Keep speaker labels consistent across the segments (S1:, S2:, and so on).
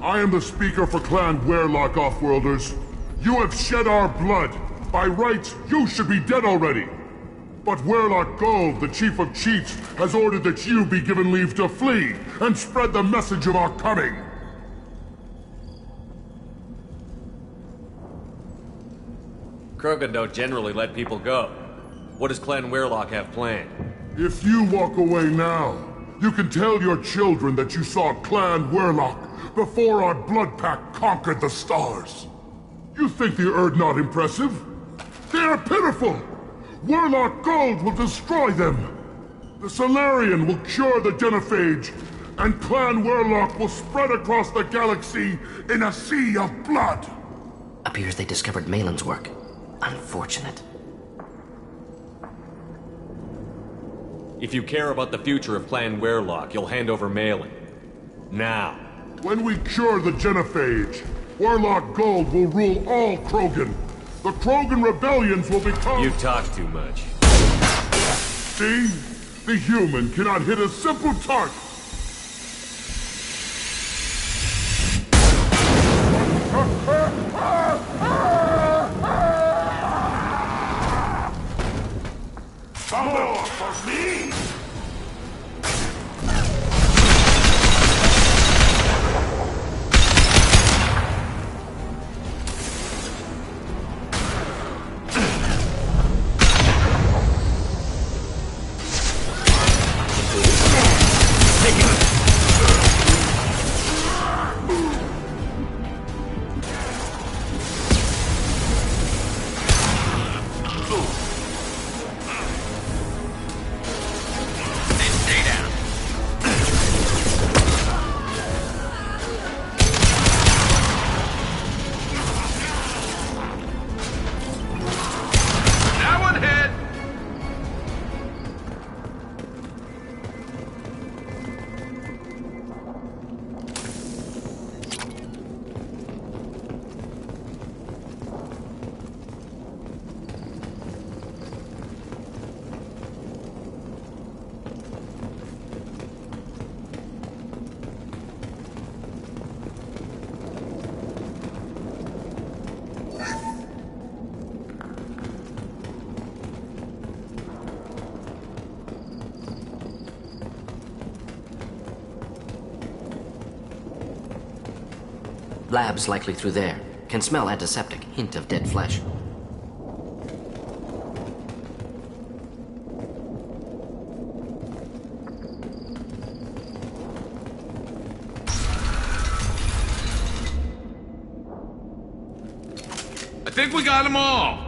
S1: I am the speaker for Clan Werlock, Offworlders. You have shed our blood. By rights, you should be dead already. But Werlock Gold, the Chief of Chiefs, has ordered that you be given leave to flee and spread the message of our coming.
S2: Krogan don't generally let people go. What does Clan Werlock have planned?
S1: If you walk away now, you can tell your children that you saw Clan Werlock before our blood pact conquered the stars. You think the Erd not impressive? They are pitiful! Werlock Gold will destroy them! The Solarian will cure the genophage, and Clan Werlock will spread across the galaxy in a sea of blood!
S3: Appears they discovered Malin's work. Unfortunate.
S2: If you care about the future of Clan Werlock, you'll hand over Malin. Now.
S1: When we cure the genophage, Werlock Gold will rule all Krogan. The Krogan rebellions will become...
S2: You talk too much.
S1: See? The human cannot hit a simple target.
S4: Some more for me!
S3: Labs likely through there. Can smell antiseptic, hint of dead flesh.
S4: I think we got them all!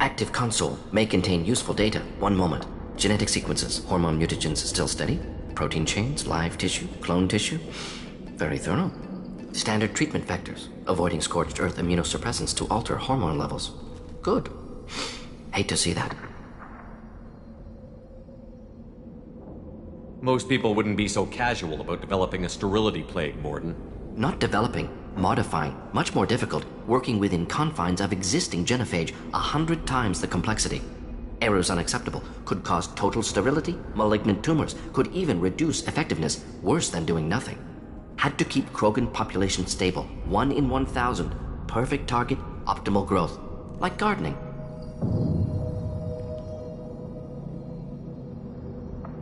S3: Active console may contain useful data. One moment. Genetic sequences, hormone mutagens still steady. Protein chains, live tissue, clone tissue. Very thorough. Standard treatment vectors, avoiding scorched earth immunosuppressants to alter hormone levels. Good. Hate to see that.
S2: Most people wouldn't be so casual about developing a sterility plague, Mordin.
S3: Not developing, modifying, much more difficult, working within confines of existing genophage, 100 times the complexity. Errors unacceptable, could cause total sterility, malignant tumors, could even reduce effectiveness, worse than doing nothing. Had to keep Krogan population stable, 1 in 1,000, perfect target, optimal growth. Like gardening.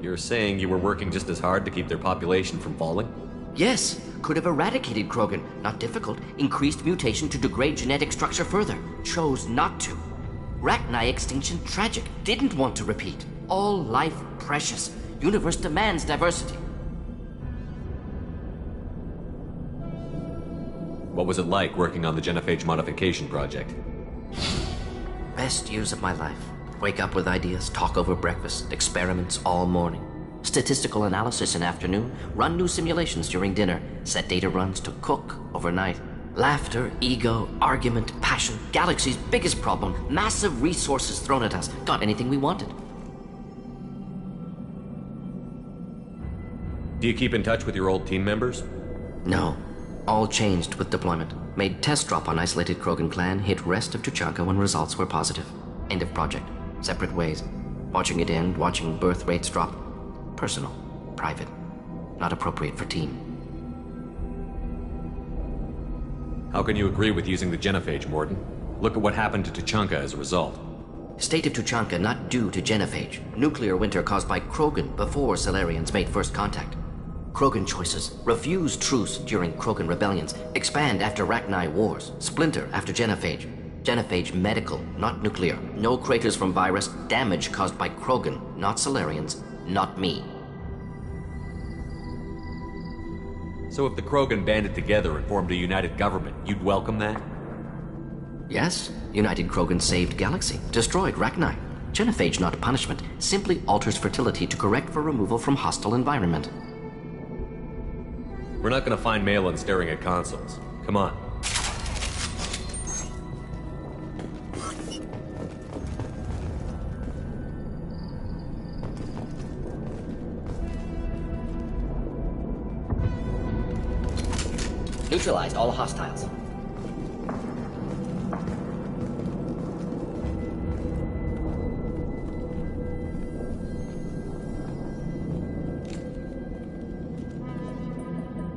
S2: You're saying you were working just as hard to keep their population from falling?
S3: Yes, could have eradicated Krogan. Not difficult. Increased mutation to degrade genetic structure further. Chose not to. Rachni extinction tragic. Didn't want to repeat. All life precious. Universe demands diversity.
S2: What was it like working on the genophage modification project?
S3: Best years of my life. Wake up with ideas, talk over breakfast, experiments all morning. Statistical analysis in afternoon, run new simulations during dinner, set data runs to cook overnight. Laughter, ego, argument, passion, galaxy's biggest problem, massive resources thrown at us. Got anything we wanted.
S2: Do you keep in touch with your old team members?
S3: No. All changed with deployment. Made test drop on isolated Krogan clan, hit rest of Tuchanka when results were positive. End of project. Separate ways. Watching it end, watching birth rates drop. Personal. Private. Not appropriate for team.
S2: How can you agree with using the genophage, Mordin? Look at what happened to Tuchanka as a result.
S3: State of Tuchanka not due to genophage. Nuclear winter caused by Krogan before Salarians made first contact. Krogan choices. Refuse truce during Krogan rebellions. Expand after Rachni wars. Splinter after genophage. Genophage medical, not nuclear. No craters from virus. Damage caused by Krogan, not Salarians, not me.
S2: So if the Krogan banded together and formed a united government, you'd welcome that?
S3: Yes, United Krogan saved Galaxy, destroyed Rachni. Genophage not punishment, simply alters fertility to correct for removal from hostile environment.
S2: We're not gonna find Malin staring at consoles. Come on.
S3: Neutralized all hostiles.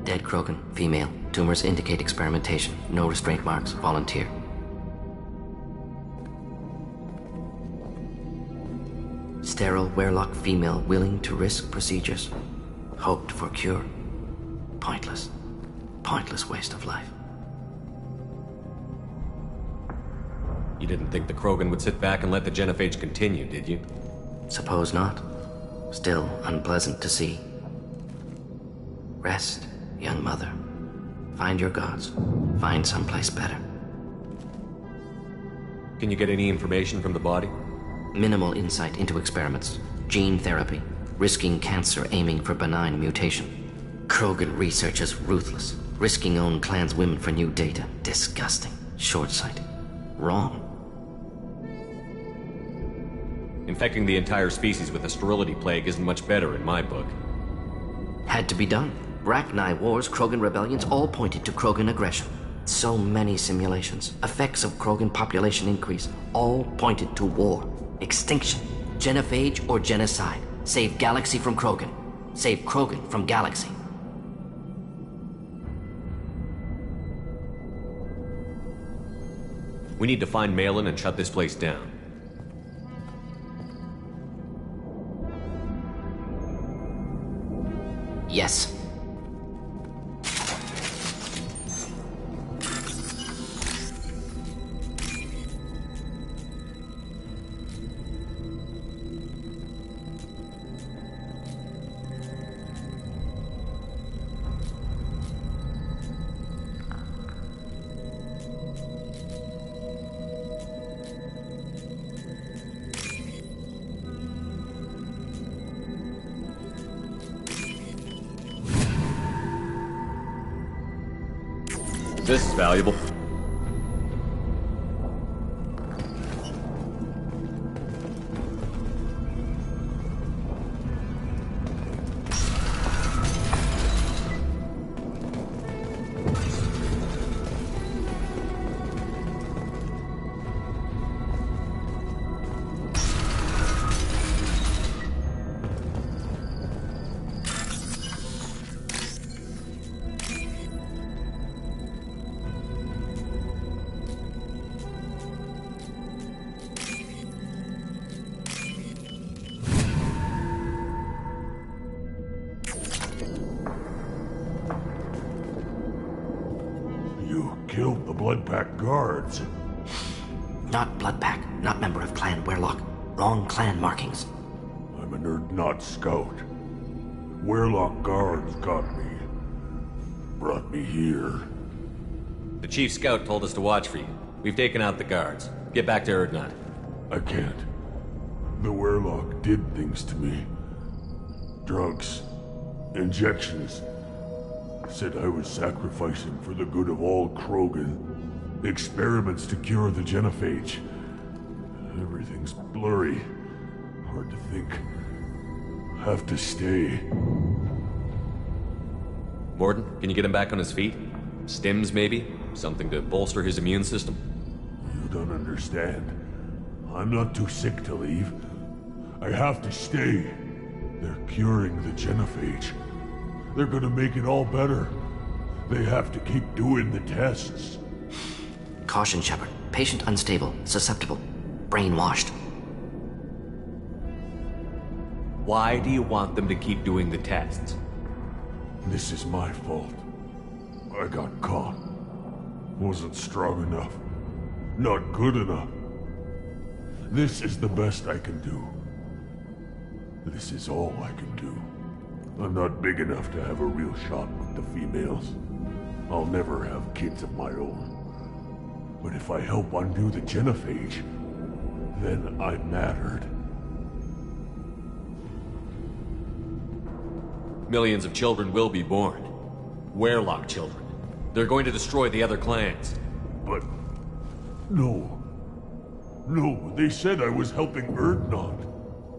S3: Dead Krogan, female. Tumors indicate experimentation. No restraint marks. Volunteer. Sterile Werelock female willing to risk procedures. Hoped for cure. Pointless. Pointless waste of life.
S2: You didn't think the Krogan would sit back and let the genophage continue, did you?
S3: Suppose not. Still unpleasant to see. Rest, young mother. Find your gods. Find someplace better.
S2: Can you get any information from the body?
S3: Minimal insight into experiments. Gene therapy. Risking cancer aiming for benign mutation. Krogan research is ruthless. Risking own clan's women for new data. Disgusting. Short-sighted. Wrong.
S2: Infecting the entire species with a sterility plague isn't much better in my book.
S3: Had to be done. Rachni wars, Krogan rebellions, all pointed to Krogan aggression. So many simulations. Effects of Krogan population increase. All pointed to war. Extinction. Genophage or genocide. Save Galaxy from Krogan. Save Krogan from Galaxy.
S2: We need to find Malin and shut this place down.
S3: Yes.
S2: This is valuable.
S1: Killed the Bloodpack guards.
S3: Not Bloodpack, not member of Clan Werelock. Wrong clan markings.
S1: I'm a nerd not scout. Werelock guards got me. Brought me here.
S2: The Chief Scout told us to watch for you. We've taken out the guards. Get back to Erdnot.
S1: I can't. The Werlock did things to me. Drugs. Injections. Said I was sacrificing for the good of all Krogan. Experiments to cure the genophage. Everything's blurry. Hard to think. Have to stay.
S2: Mordin, can you get him back on his feet? Stims, maybe? Something to bolster his immune system?
S1: You don't understand. I'm not too sick to leave. I have to stay. They're curing the genophage. They're gonna make it all better. They have to keep doing the tests.
S3: Caution, Shepard. Patient unstable, susceptible, brainwashed.
S2: Why do you want them to keep doing the tests?
S1: This is my fault. I got caught. Wasn't strong enough. Not good enough. This is the best I can do. This is all I can do. I'm not big enough to have a real shot with the females. I'll never have kids of my own. But if I help undo the genophage, then I mattered.
S2: Millions of children will be born. Werlock children. They're going to destroy the other clans.
S1: But... no. No, they said I was helping Erdnot.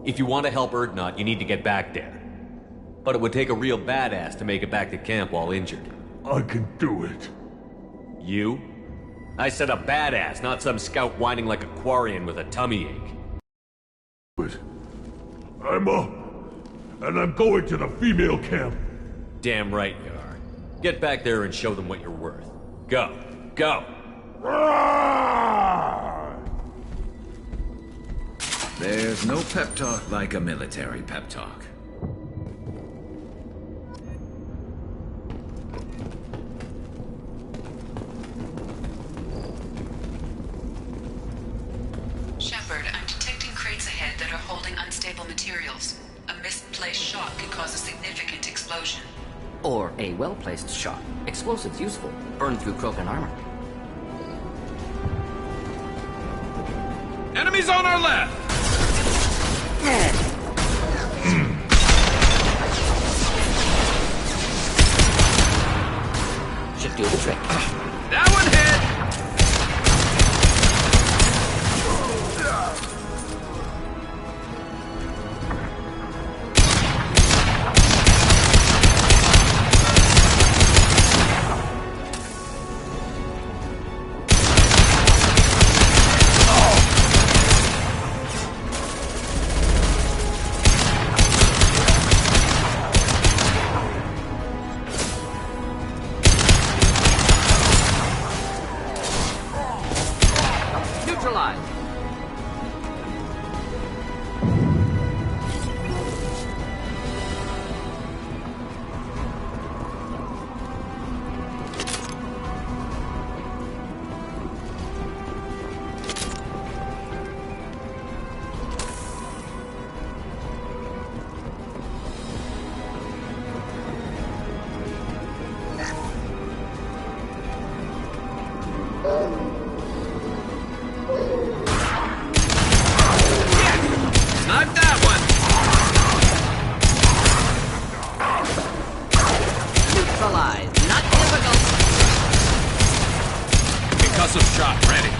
S2: If you want to help Erdnot, you need to get back there. But it would take a real badass to make it back to camp while injured.
S1: I can do it.
S2: You? I said a badass, not some scout whining like a Quarian with a tummy ache.
S1: But I'm up. And I'm going to the female camp.
S2: Damn right you are. Get back there and show them what you're worth. Go. Go!
S5: There's no pep talk like a military pep talk.
S6: Shepard, I'm detecting crates ahead that are holding unstable materials. A misplaced shot could cause a significant explosion.
S3: Or a well-placed shot. Explosives useful. Burn through Krogan armor.
S4: Enemies on our left!
S3: Should do the trick.
S4: That one hit! Shot ready.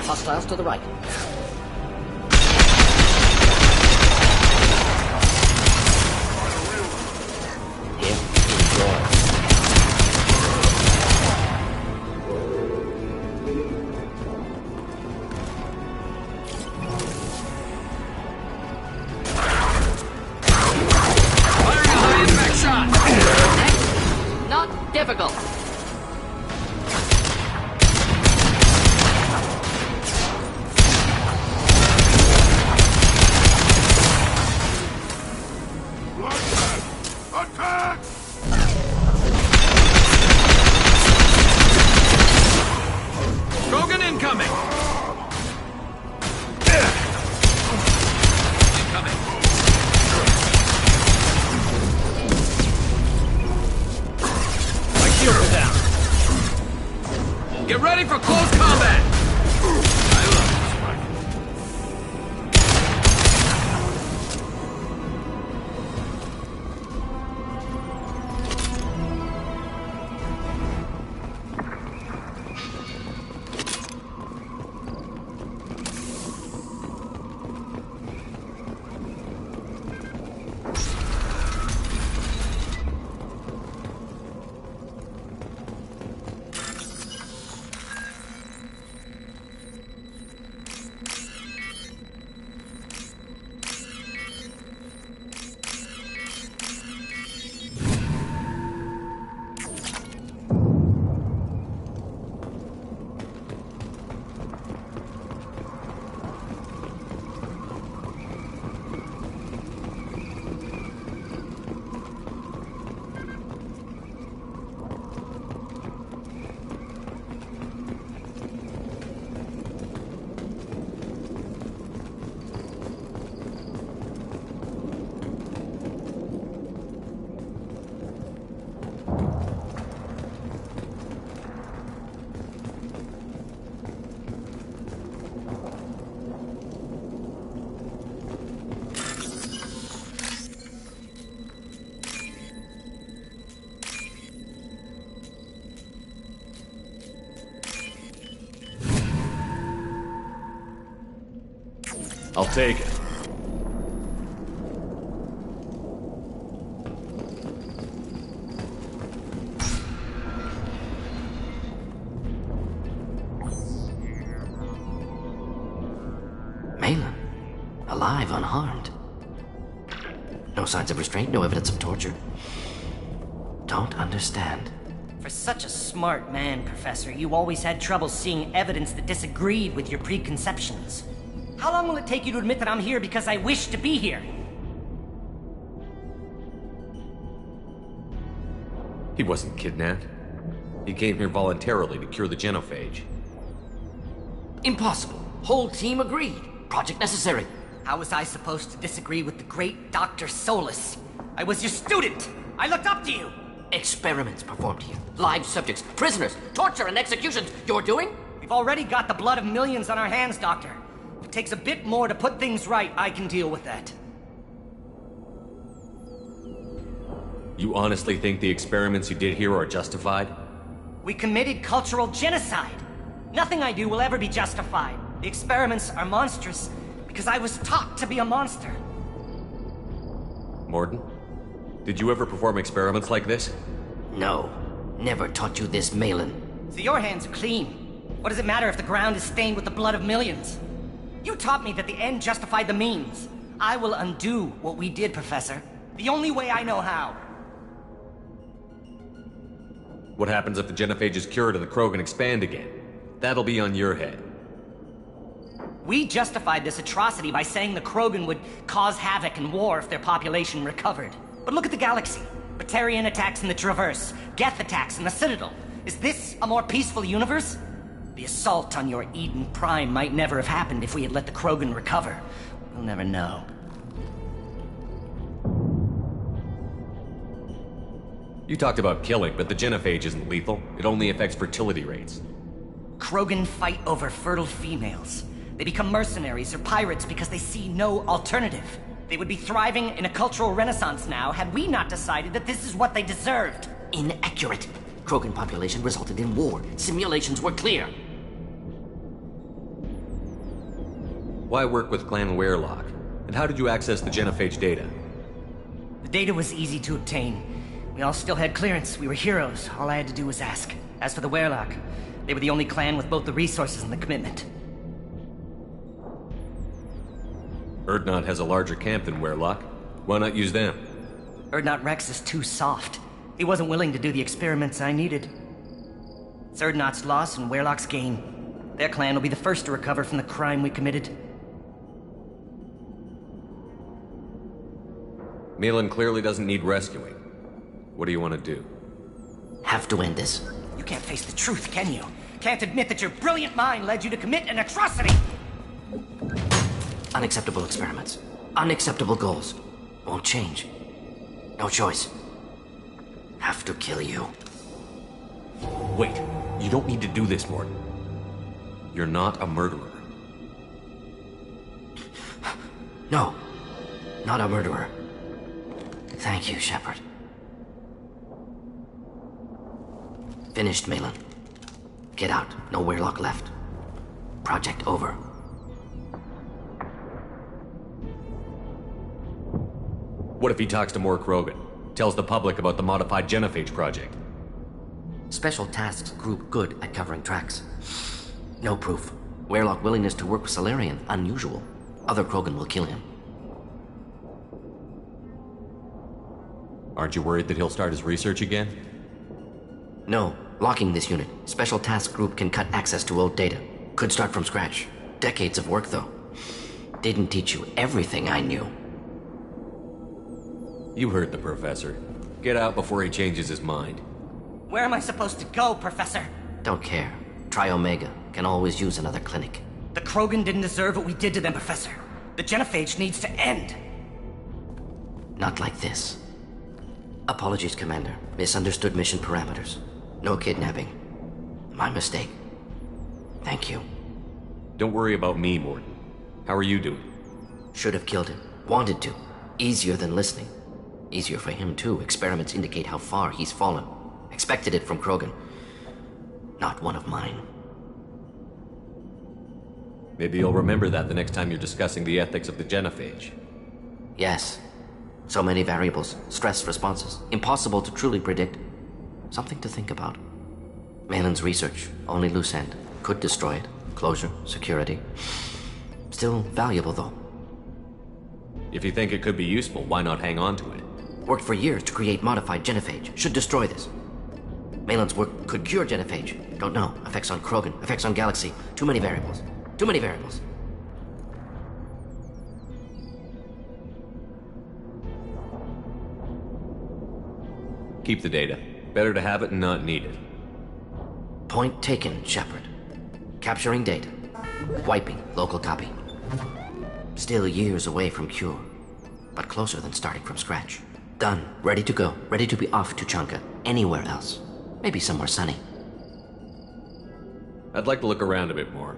S3: Hostiles to the right. Here is yours. difficult.
S1: Attack!
S4: Krogan incoming! Incoming! My shields are down. Get ready for close combat! I love this fight.
S2: I'll take it.
S3: Malin, alive, unharmed. No signs of restraint, no evidence of torture. Don't understand.
S7: For such a smart man, Professor, you always had trouble seeing evidence that disagreed with your preconceptions. How long will it take you to admit that I'm here because I wish to be here?
S2: He wasn't kidnapped. He came here voluntarily to cure the genophage.
S3: Impossible. Whole team agreed. Project necessary.
S7: How was I supposed to disagree with the great Dr. Solus? I was your student! I looked up to you!
S3: Experiments performed here. Live subjects, prisoners, torture and executions. You're doing?
S7: We've already got the blood of millions on our hands, Doctor. If it takes a bit more to put things right, I can deal with that.
S2: You honestly think the experiments you did here are justified?
S7: We committed cultural genocide. Nothing I do will ever be justified. The experiments are monstrous because I was taught to be a monster.
S2: Mordin, did you ever perform experiments like this?
S3: No. Never taught you this, Malin.
S7: So your hands are clean. What does it matter if the ground is stained with the blood of millions? You taught me that the end justified the means. I will undo what we did, Professor. The only way I know how.
S2: What happens if the genophage is cured and the Krogan expand again? That'll be on your head.
S7: We justified this atrocity by saying the Krogan would cause havoc and war if their population recovered. But look at the galaxy. Batarian attacks in the Traverse, Geth attacks in the Citadel. Is this a more peaceful universe? The assault on your Eden Prime might never have happened if we had let the Krogan recover. We'll never know.
S2: You talked about killing, but the genophage isn't lethal. It only affects fertility rates.
S7: Krogan fight over fertile females. They become mercenaries or pirates because they see no alternative. They would be thriving in a cultural renaissance now had we not decided that this is what they deserved.
S3: Inaccurate. Krogan population resulted in war. Simulations were clear.
S2: Why work with Clan Werelock? And how did you access the genophage data?
S7: The data was easy to obtain. We all still had clearance. We were heroes. All I had to do was ask. As for the Werelock, they were the only clan with both the resources and the commitment.
S2: Urdnot has a larger camp than Werelock. Why not use them?
S7: Urdnot Rex is too soft. He wasn't willing to do the experiments I needed. Serdnot's loss and Weyrloch's gain. Their clan will be the first to recover from the crime we committed.
S2: Malin clearly doesn't need rescuing. What do you want to do?
S3: Have to end this.
S7: You can't face the truth, can you? Can't admit that your brilliant mind led you to commit an atrocity!
S3: Unacceptable experiments. Unacceptable goals. Won't change. No choice. Have to kill you.
S2: Wait, you don't need to do this, Mordin. You're not a murderer.
S3: No. Not a murderer. Thank you, Shepard. Finished, Malin. Get out. No Weyrloch left. Project over.
S2: What if he talks to more Krogan? Tells the public about the modified genophage project?
S3: Special Tasks Group good at covering tracks. No proof. Weyrloch willingness to work with Salarian, unusual. Other Krogan will kill him.
S2: Aren't you worried that he'll start his research again?
S3: No. Locking this unit. Special Task Group can cut access to old data. Could start from scratch. Decades of work, though. Didn't teach you everything I knew.
S2: You heard the professor. Get out before he changes his mind.
S7: Where am I supposed to go, Professor?
S3: Don't care. Try Omega. Can always use another clinic.
S7: The Krogan didn't deserve what we did to them, Professor. The genophage needs to end.
S3: Not like this. Apologies, Commander. Misunderstood mission parameters. No kidnapping. My mistake. Thank you.
S2: Don't worry about me, Mordin. How are you doing?
S3: Should have killed him. Wanted to. Easier than listening. Easier for him, too. Experiments indicate how far he's fallen. Expected it from Krogan. Not one of mine.
S2: Maybe you'll remember that the next time you're discussing the ethics of the genophage.
S3: Yes. So many variables. Stress responses. Impossible to truly predict. Something to think about. Malin's research. Only loose end. Could destroy it. Closure. Security. Still valuable, though.
S2: If you think it could be useful, why not hang on to it?
S3: Worked for years to create modified genophage. Should destroy this. Malin's work could cure genophage. Don't know. Effects on Krogan. Effects on Galaxy. Too many variables. Too many variables.
S2: Keep the data. Better to have it and not need it.
S3: Point taken, Shepard. Capturing data. Wiping local copy. Still years away from cure, but closer than starting from scratch. Done. Ready to go. Ready to be off to Chanka. Anywhere else. Maybe somewhere sunny.
S2: I'd like to look around a bit more.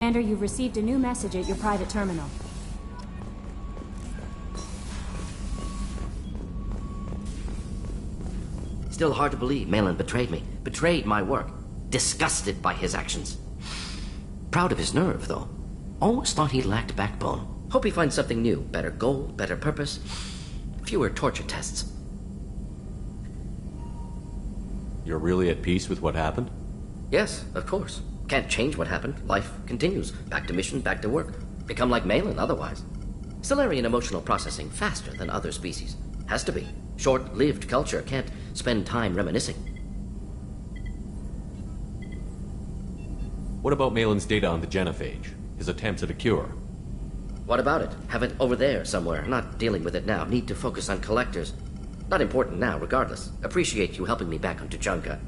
S8: Commander, you've received a new message at your private terminal.
S3: Still hard to believe Malin betrayed me. Betrayed my work. Disgusted by his actions. Proud of his nerve, though. Always thought he lacked backbone. Hope he finds something new. Better goal, better purpose. Fewer torture tests.
S2: You're really at peace with what happened?
S3: Yes, of course. Can't change what happened. Life continues. Back to mission, back to work. Become like Malin otherwise. Stellarian emotional processing faster than other species. Has to be. Short-lived culture can't spend time reminiscing.
S2: What about Malin's data on the genophage? His attempts at a cure?
S3: What about it? Have it over there somewhere. Not dealing with it now. Need to focus on collectors. Not important now, regardless. Appreciate you helping me back on Tuchanka.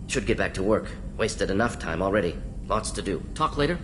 S3: Should get back to work. Wasted enough time already. Lots to do. Talk later?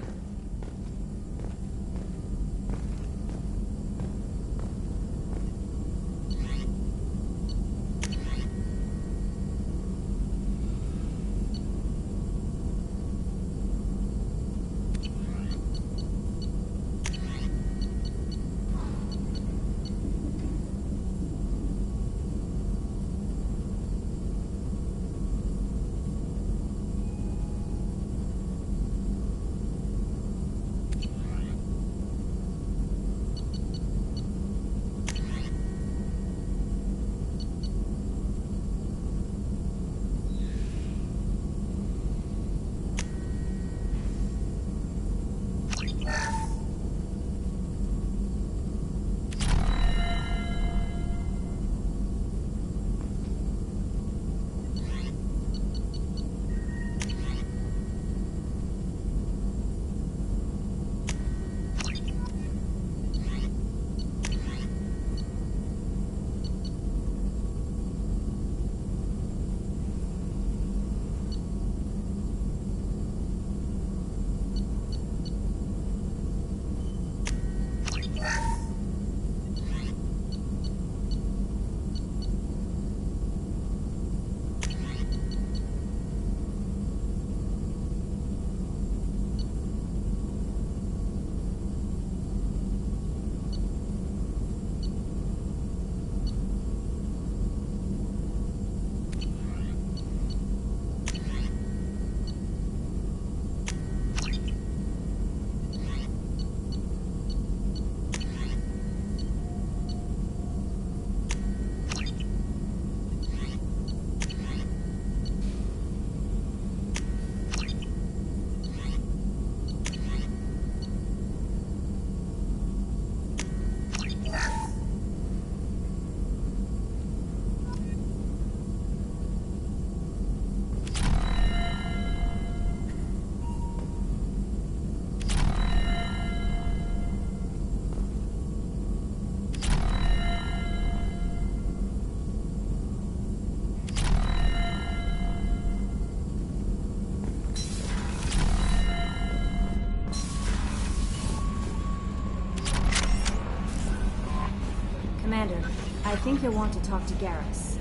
S8: Commander, I think you'll want to talk to Garrus.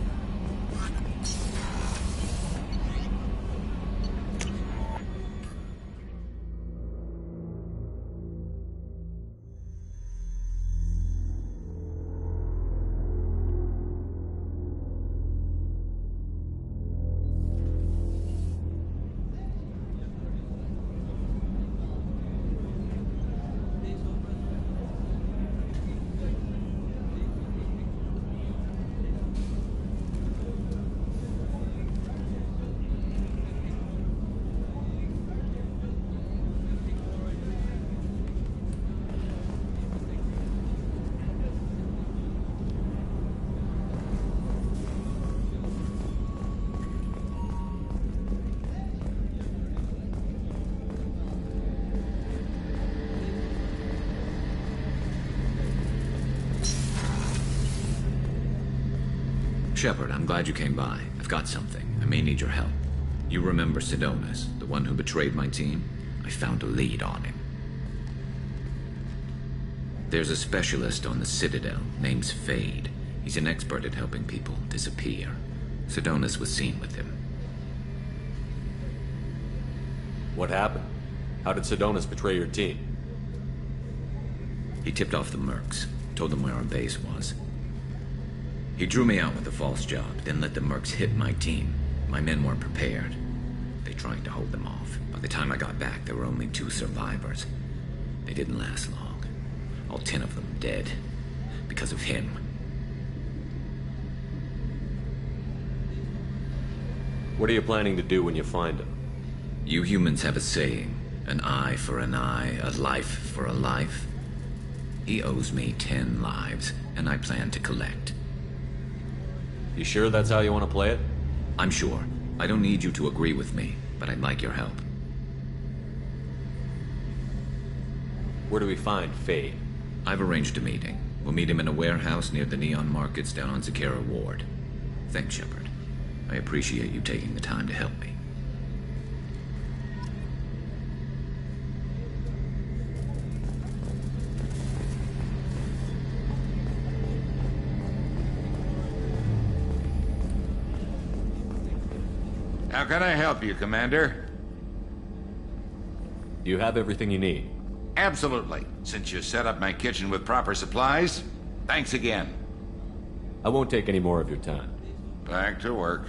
S5: Shepard, I'm glad you came by. I've got something. I may need your help. You remember Sidonus, the one who betrayed my team? I found a lead on him. There's a specialist on the Citadel, name's Fade. He's an expert at helping people disappear. Sidonus was seen with him.
S2: What happened? How did Sidonus betray your team?
S5: He tipped off the mercs, told them where our base was. He drew me out with a false job, then let the mercs hit my team. My men weren't prepared. They tried to hold them off. By the time I got back, there were only 2 survivors. They didn't last long. All 10 of them dead. Because of him.
S2: What are you planning to do when you find him?
S5: You humans have a saying, an eye for an eye, a life for a life. He owes me 10 lives, and I plan to collect.
S2: You sure that's how you want to play it?
S5: I'm sure. I don't need you to agree with me, but I'd like your help.
S2: Where do we find Fade?
S5: I've arranged a meeting. We'll meet him in a warehouse near the Neon Markets down on Zakera Ward. Thanks, Shepard. I appreciate you taking the time to help me.
S9: How can I help you, Commander?
S2: Do you have everything you need?
S9: Absolutely. Since you set up my kitchen with proper supplies, thanks again.
S2: I won't take any more of your time.
S9: Back to work.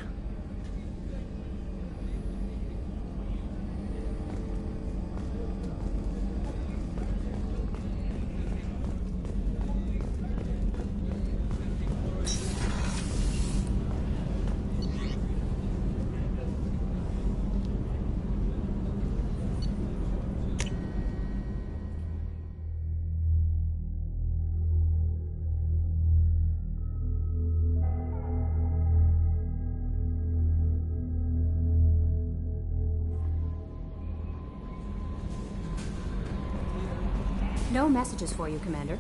S8: No messages for you, Commander.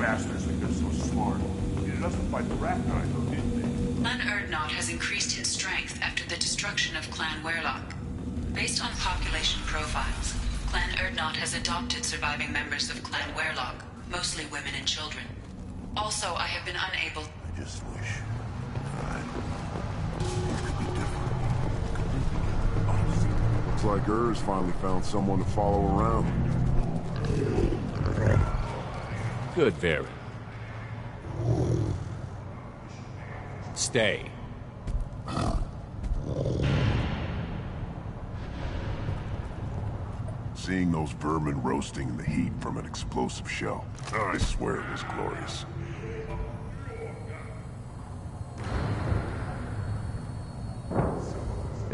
S1: bastards think they're so smart. He doesn't fight the rat guy, though, did they?
S6: Clan Urdnot has increased in strength after the destruction of Clan Werlock. Based on population profiles, Clan Urdnot has adopted surviving members of Clan Werlock, mostly women and children. Also, I have been unable...
S1: I just wish... Things could be different. Honestly. Looks like Ur's finally found someone to follow around.
S2: Good, Varyn. Stay.
S1: Seeing those vermin roasting in the heat from an explosive shell, I swear it was glorious.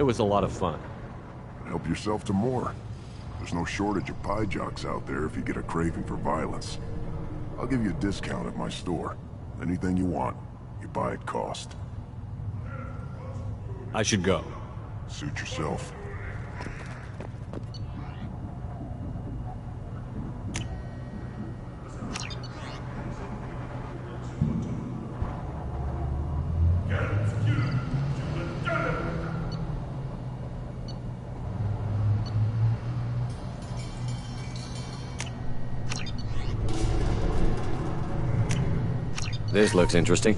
S2: It was a lot of fun.
S10: Help yourself to more. There's no shortage of pie jocks out there if you get a craving for violence. I'll give you a discount at my store. Anything you want, you buy at cost.
S2: I should go.
S10: Suit yourself.
S2: This looks interesting.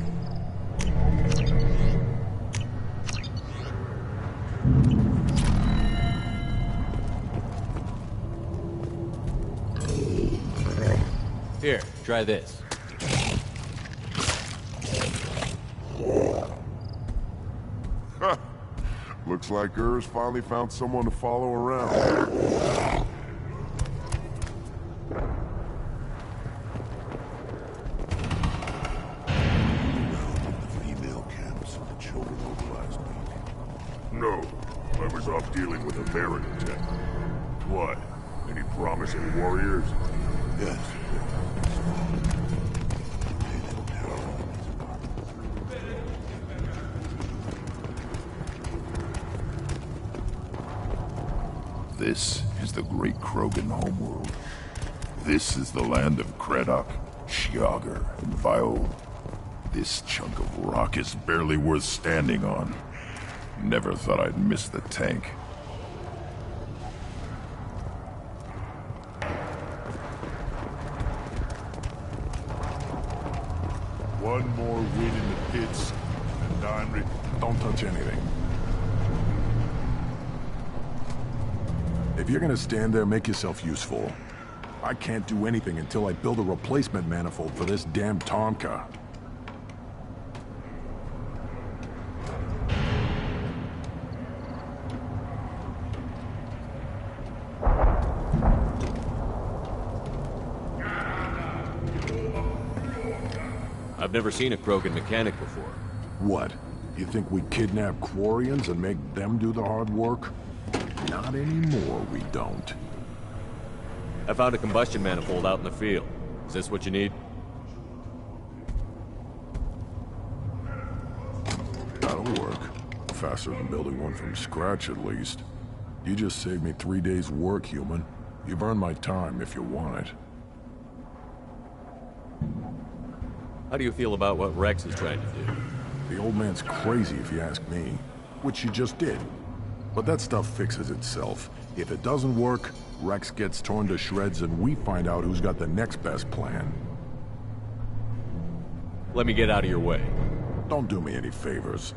S2: Here, try this.
S10: Looks like Urs finally found someone to follow around. No, I was off dealing with a Baron attack. What? Any promising warriors? Yes. This is the great Krogan homeworld. This is the land of Kredok, Shiagar, and Vio. This chunk of rock is barely worth standing on. Never thought I'd miss the tank. One more win in the pits, and I'm Don't touch anything. If you're gonna stand there, make yourself useful. I can't do anything until I build a replacement manifold for this damn Tomka.
S2: I've never seen a Krogan mechanic before.
S10: What? You think we kidnap Quarians and make them do the hard work? Not anymore, we don't.
S2: I found a combustion manifold out in the field. Is this what you need?
S10: That'll work. Faster than building one from scratch, at least. You just saved me 3 days' work, human. You've earned my time if you want it.
S2: How do you feel about what Rex is trying to do?
S10: The old man's crazy, if you ask me. Which he just did. But that stuff fixes itself. If it doesn't work, Rex gets torn to shreds and we find out who's got the next best plan.
S2: Let me get out of your way.
S10: Don't do me any favors.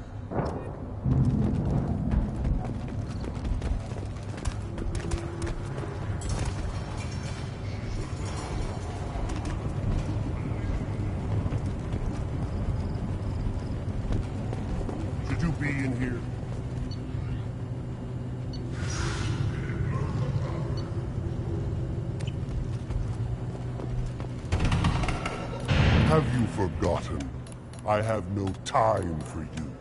S1: Should you be in here? Have you forgotten? I have no time for you.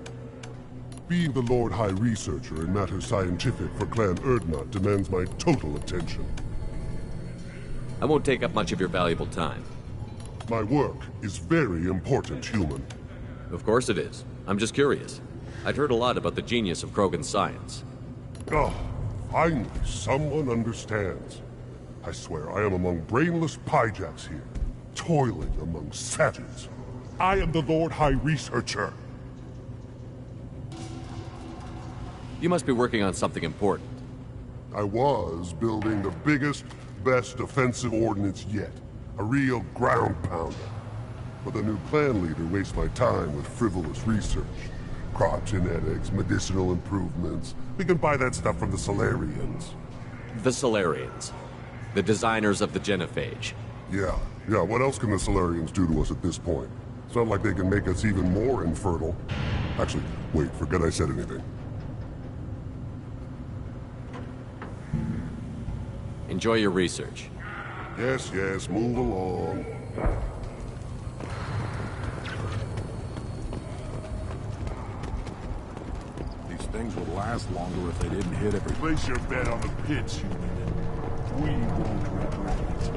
S1: Being the Lord High Researcher in matters scientific for Clan Urdnot demands my total attention.
S2: I won't take up much of your valuable time.
S1: My work is very important, human.
S2: Of course it is. I'm just curious. I'd heard a lot about the genius of Krogan science.
S1: Oh, finally, someone understands. I swear I am among brainless pyjacks here, toiling among savages. I am the Lord High Researcher.
S2: You must be working on something important.
S1: I was building the biggest, best offensive ordnance yet. A real ground pounder. But the new clan leader wastes my time with frivolous research. Crop genetics, medicinal improvements. We can buy that stuff from the Solarians.
S2: The Solarians. The designers of the genophage.
S1: Yeah, what else can the Solarians do to us at this point? It's not like they can make us even more infertile. Actually, wait, forget I said anything.
S2: Enjoy your research.
S1: Yes, move along.
S10: These
S11: things would last longer if they didn't hit every...
S10: Place your bet on the pitch, you minute. We won't regret it.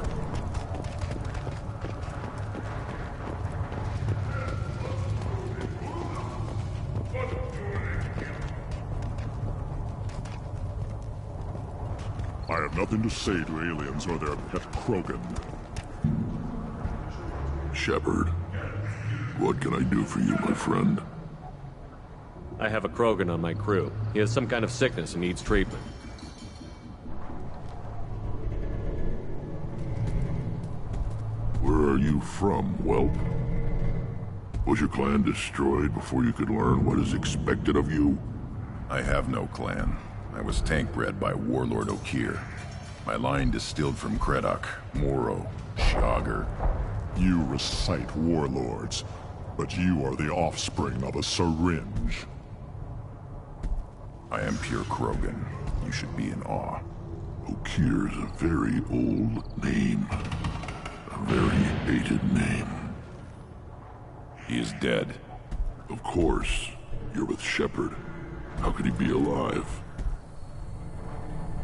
S1: I have nothing to say to aliens or their pet Krogan.
S10: Shepard, what can I do for you, my friend?
S2: I have a Krogan on my crew. He has some kind of sickness and needs treatment.
S10: Where are you from, whelp? Was your clan destroyed before you could learn what is expected of you?
S11: I have no clan. I was tank bred by Warlord Okir. My line distilled from Kredok, Moro, Shiagar.
S1: You recite warlords, but you are the offspring of a syringe.
S11: I am pure Krogan. You should be in awe.
S10: Okir's a very old name. A very hated name.
S11: He is dead.
S10: Of course. You're with Shepard. How could he be alive?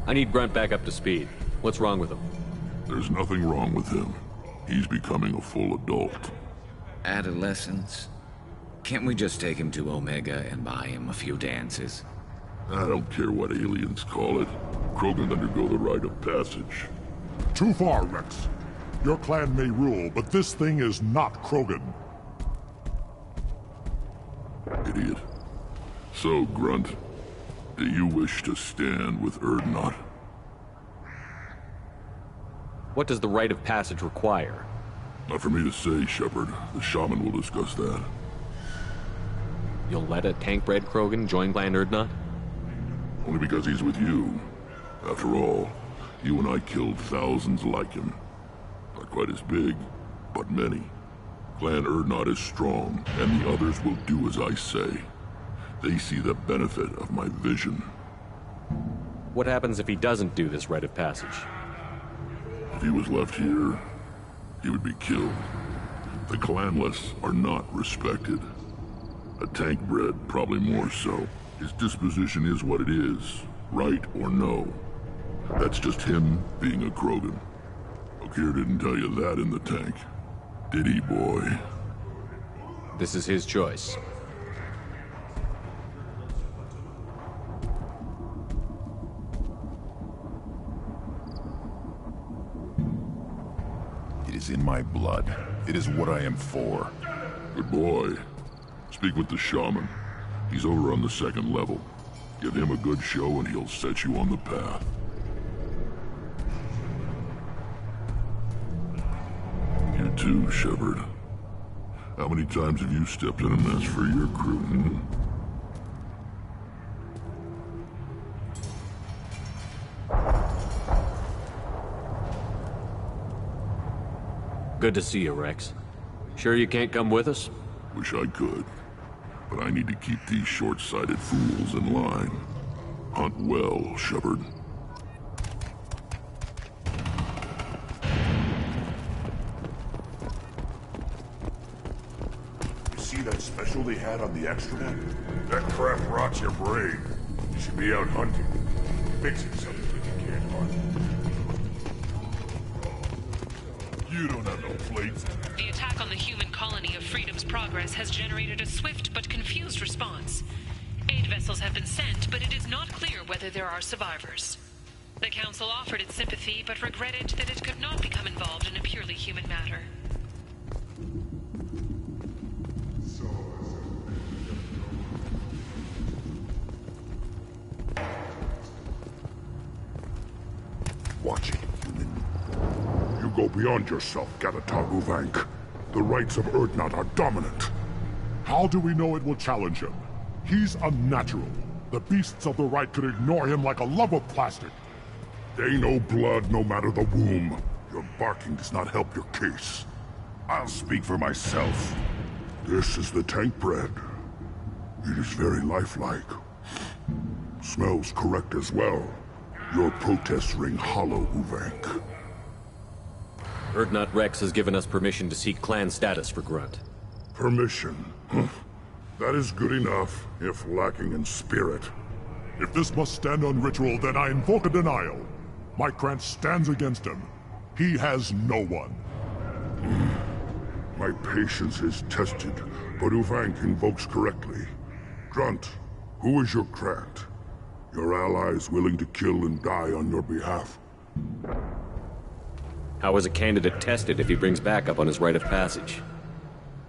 S2: I need Grunt back up to speed. What's wrong with him?
S10: There's nothing wrong with him. He's becoming a full adult.
S5: Adolescence? Can't we just take him to Omega and buy him a few dances?
S10: I don't care what aliens call it. Krogan undergo the rite of passage.
S1: Too far, Rex. Your clan may rule, but this thing is not Krogan.
S10: Idiot. So, Grunt, do you wish to stand with Urdnot?
S2: What does the rite of passage require?
S10: Not for me to say, Shepard. The shaman will discuss that.
S2: You'll let a tank-bred Krogan join Clan Urdnot?
S10: Only because he's with you. After all, you and I killed thousands like him. Not quite as big, but many. Clan Urdnot is strong, and the others will do as I say. They see the benefit of my vision.
S2: What happens if he doesn't do this rite of passage?
S10: If he was left here, he would be killed. The clanless are not respected. A tank bred, probably more so. His disposition is what it is, right or no. That's just him being a Krogan. Okir didn't tell you that in the tank. Did he, boy?
S2: This is his choice.
S11: It is in my blood. It is what I am for.
S10: Good boy. Speak with the shaman. He's over on the second level. Give him a good show and he'll set you on the path. You too, Shepard. How many times have you stepped in a mess for your crew, hmm?
S2: Good to see you, Rex. Sure you can't come with us?
S10: Wish I could. But I need to keep these short-sighted fools in line. Hunt well, Shepard.
S1: You see that special they had on the extranet? That crap rots your brain. You should be out hunting. Fixing something that you can't hunt. You don't have no plates.
S12: The attack on the human colony of Freedom's Progress has generated a swift but confused response. Aid vessels have been sent, but it is not clear whether there are survivors. The Council offered its sympathy, but regretted that it could not become involved in a purely human matter.
S1: Watch it, human. You go beyond yourself, Gadatar Uvank. The rights of Urdnot are dominant. How do we know it will challenge him? He's unnatural. The beasts of the right could ignore him like a lump of plastic. They know blood no matter the womb. Your barking does not help your case. I'll speak for myself. This is the tank bread. It is very lifelike. Smells correct as well. Your protests ring hollow, Uvank.
S2: Urdnot Rex has given us permission to seek clan status for Grunt.
S1: Permission? That is good enough, if lacking in spirit. If this must stand on ritual, then I invoke a denial. Mike Grant stands against him. He has no one.
S10: My patience is tested, but Uvank invokes correctly. Grunt, who is your Grant? Your allies willing to kill and die on your behalf?
S2: How is a candidate tested if he brings backup on his rite of passage?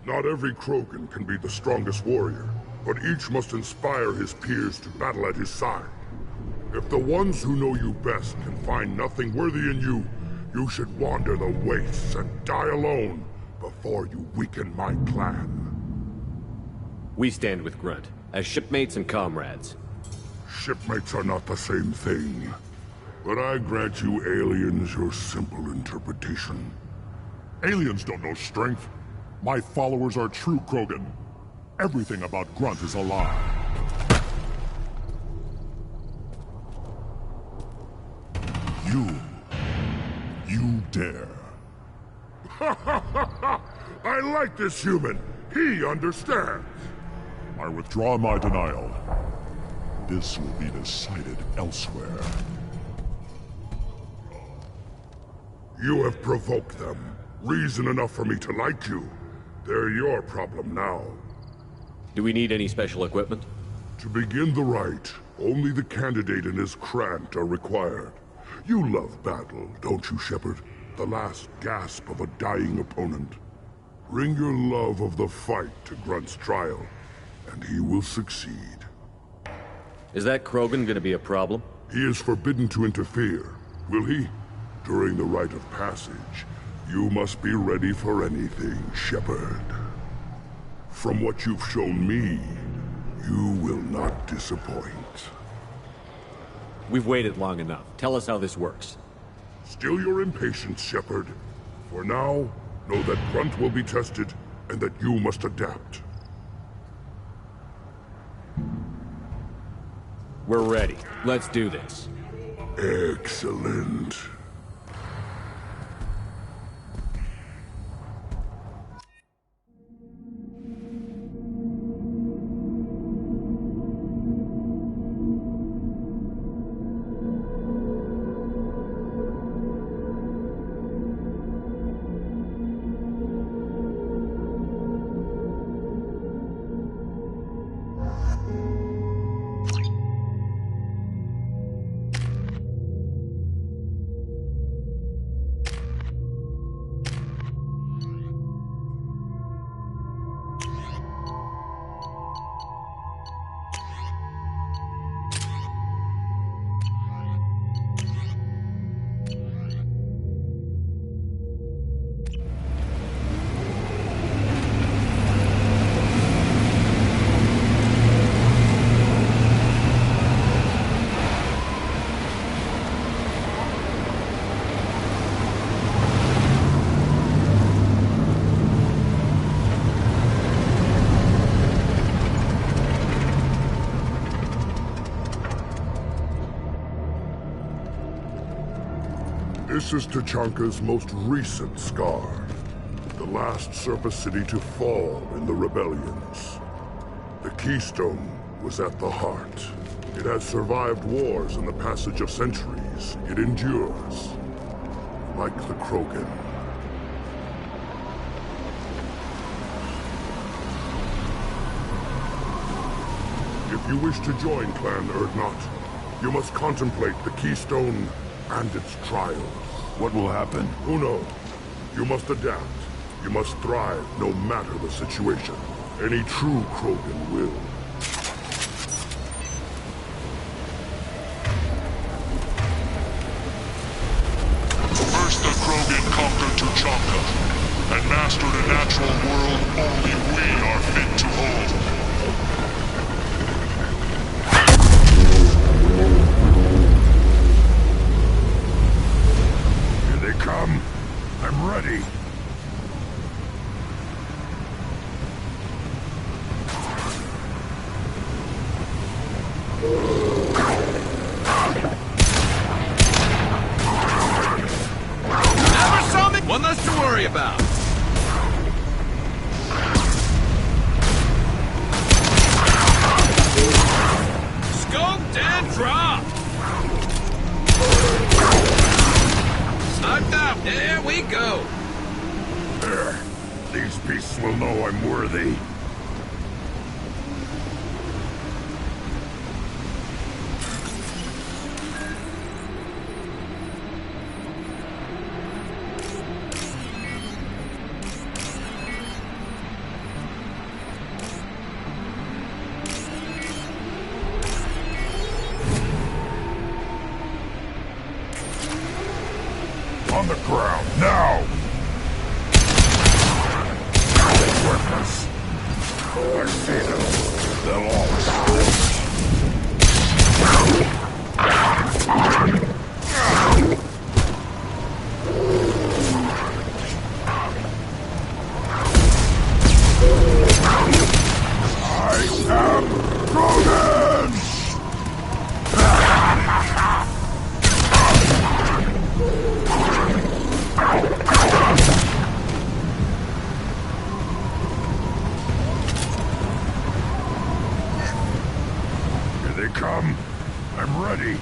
S10: Not every Krogan can be the strongest warrior, but each must inspire his peers to battle at his side. If the ones who know you best can find nothing worthy in you, you should wander the wastes and die alone before you weaken my clan.
S2: We stand with Grunt, as shipmates and comrades.
S10: Shipmates are not the same thing. But I grant you aliens your simple interpretation.
S1: Aliens don't know strength. My followers are true Krogan. Everything about Grunt is a lie. You dare.
S10: I like this human. He understands.
S1: I withdraw my denial. This will be decided elsewhere.
S10: You have provoked them. Reason enough for me to like you. They're your problem now.
S2: Do we need any special equipment?
S10: To begin the rite, only the candidate and his Krant are required. You love battle, don't you, Shepard? The last gasp of a dying opponent. Bring your love of the fight to Grunt's trial, and he will succeed.
S2: Is that Krogan gonna be a problem?
S10: He is forbidden to interfere, will he? During the rite of passage, you must be ready for anything, Shepard. From what you've shown me, you will not disappoint.
S2: We've waited long enough. Tell us how this works.
S10: Still your impatience, Shepard. For now, know that Grunt will be tested, and that you must adapt.
S2: We're ready. Let's do this.
S10: Excellent. This is Tachanka's most recent scar. The last surface city to fall in the rebellions. The Keystone was at the heart. It has survived wars and the passage of centuries. It endures. Like the Krogan. If you wish to join Clan Urdnot, you must contemplate the Keystone and its trials.
S11: What will happen?
S10: Who knows? You must adapt. You must thrive no matter the situation. Any true Krogan will.
S1: First the Krogan conquered Tachanka, and mastered a natural world only we are fit to hold.
S10: Come. I'm ready.
S4: Never saw me! One less to worry about. Scoped and
S10: this will know I'm worthy. On the ground, now! Worthless. I see them. They'll all die. I am Ronan! Here they come. I'm ready.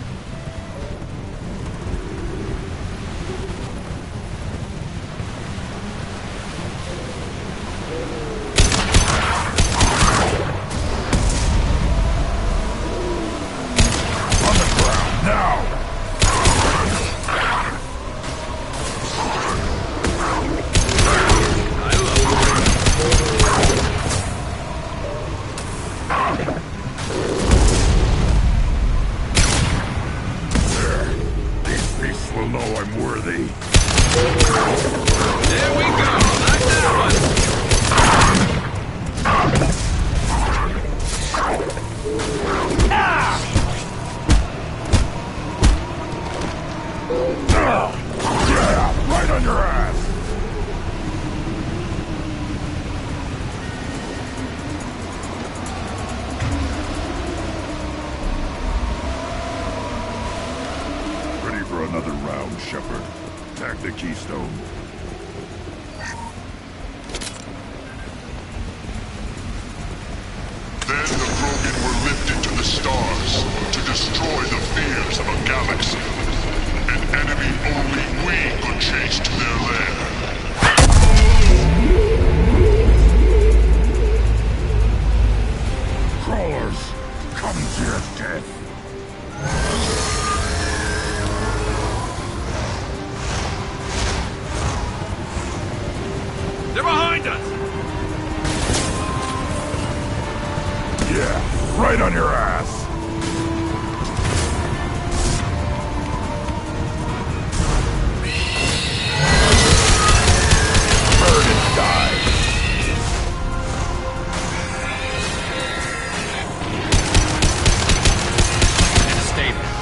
S10: On the ground, now! These beasts will know I'm worthy.
S4: There we go! Like that one!
S10: Yeah, right on your ass! Ready for another round, Shepard. Attack the keystone.
S1: Then the Krogan were lifted to the stars to destroy the fears of a galaxy. An enemy only we could chase to their lair.
S10: Crawlers, come to your death.
S4: They're behind us!
S10: Yeah, right on your ass. Burn and die.
S4: Stay there.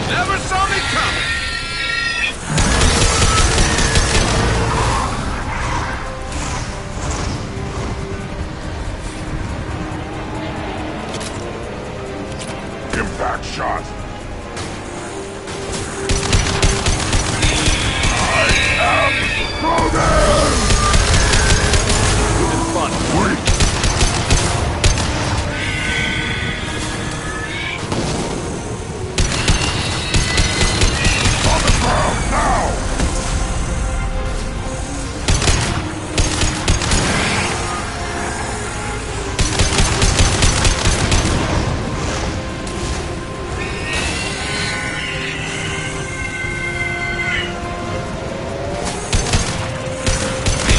S4: Never saw me coming!
S10: Impact shot. Ronan!
S2: It's fun.
S10: Weak. On the ground, now!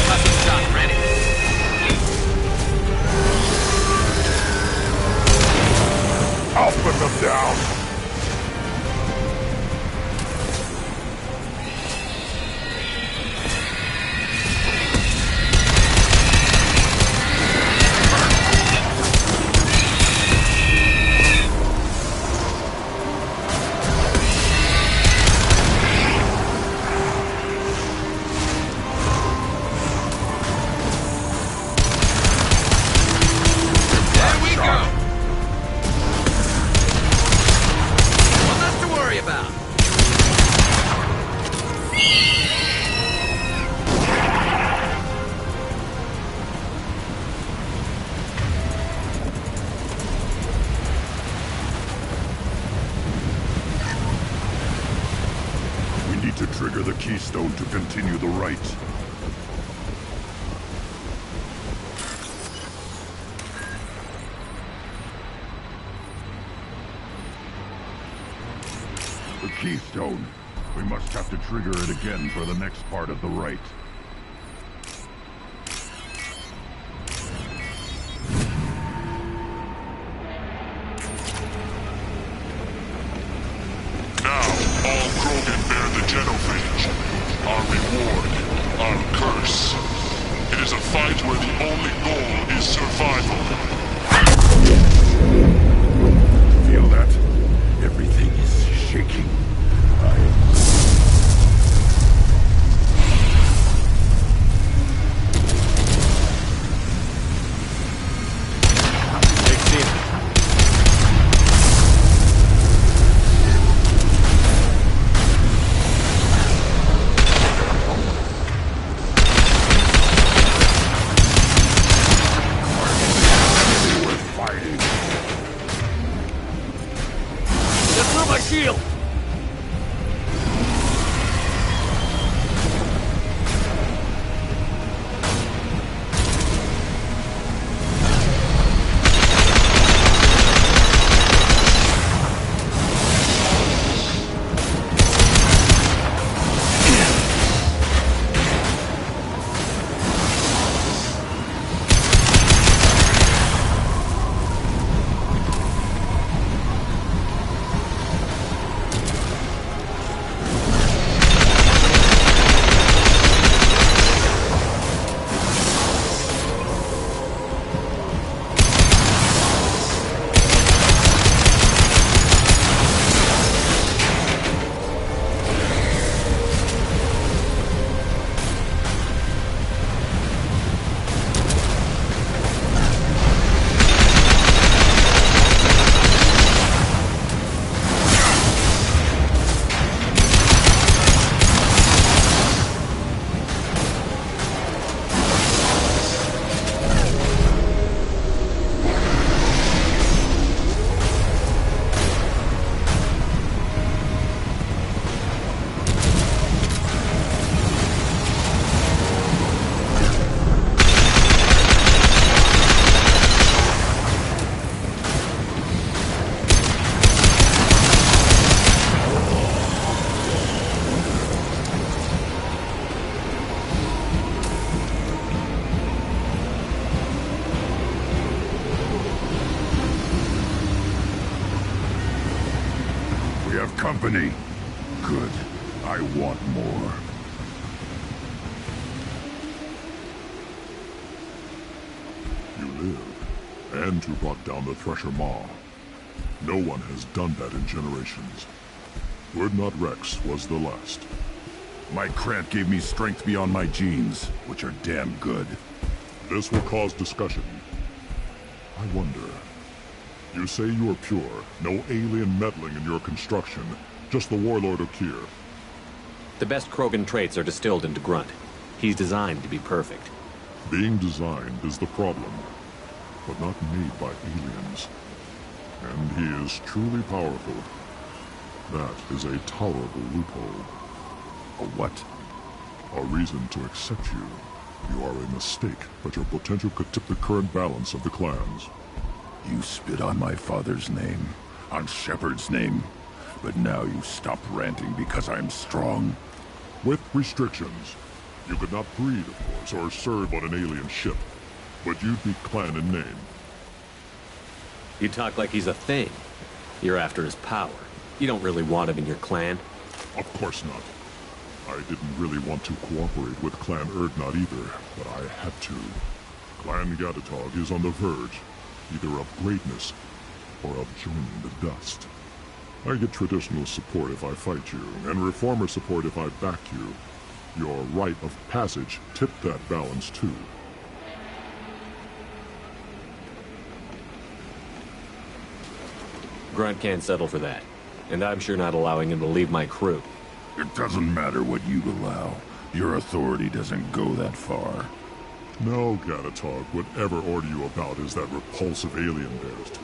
S4: Custom shot ready.
S10: I'll put them down.
S4: There we go!
S10: trigger the keystone to continue the rite. The keystone. We must have to trigger it again for the next part of the rite.
S1: Now, all Krogan bear the genophage. Our reward, our curse. It is a fight where the only goal is survival.
S10: Feel that? Everything is shaking. Company. Good. I want more.
S1: You live, and you brought down the Thresher Maw. No one has done that in generations. Urdnot Rex was the last.
S10: My Krant gave me strength beyond my genes, which are damn good.
S1: This will cause discussion. I wonder... You say you are pure, no alien meddling in your construction, just the Warlord Okier.
S2: The best Krogan traits are distilled into Grunt. He's designed to be perfect.
S1: Being designed is the problem, but not made by aliens. And he is truly powerful. That is a tolerable loophole.
S10: A what?
S1: A reason to accept you. You are a mistake, but your potential could tip the current balance of the clans.
S10: You spit on my father's name, on Shepard's name, but now you stop ranting because I'm strong.
S1: With restrictions. You could not breed, of course, or serve on an alien ship, but you'd be clan in name.
S2: You talk like he's a thing. You're after his power. You don't really want him in your clan.
S1: Of course not. I didn't really want to cooperate with Clan Urdnot either, but I had to. Clan Gatatog is on the verge, either of greatness or of joining the dust. I get traditional support if I fight you, and reformer support if I back you. Your rite of passage tipped that balance too.
S2: Grunt can't settle for that, and I'm sure not allowing him to leave my crew.
S10: It doesn't matter what you allow. Your authority doesn't go that far.
S1: No, Gatatog, whatever order you about is that repulsive alien bears to.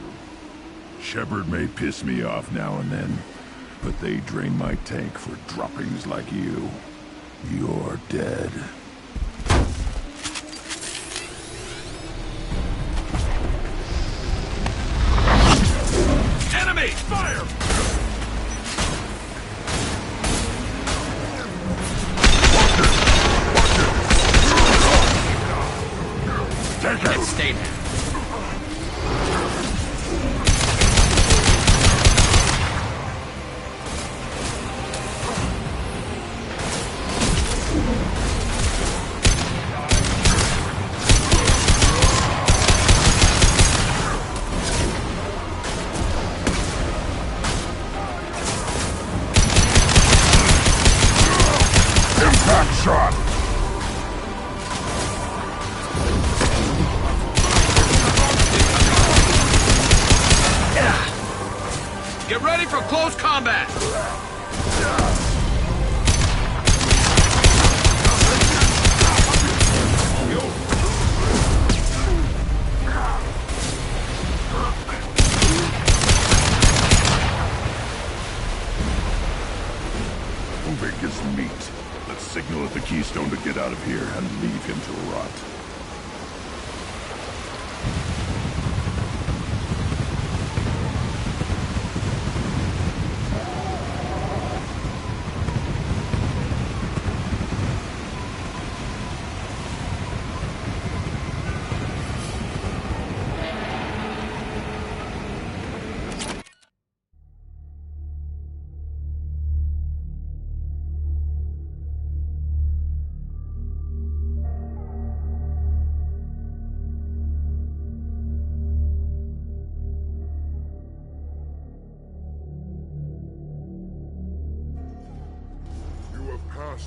S10: Shepard may piss me off now and then, but they drain my tank for droppings like you. You're dead.
S4: Enemy! Fire!
S10: Take it!
S4: Let's stay there.
S10: Impact shot!
S4: Get ready for close combat!
S10: Moving is meat. Let's signal at the Keystone to get out of here and leave him to rot.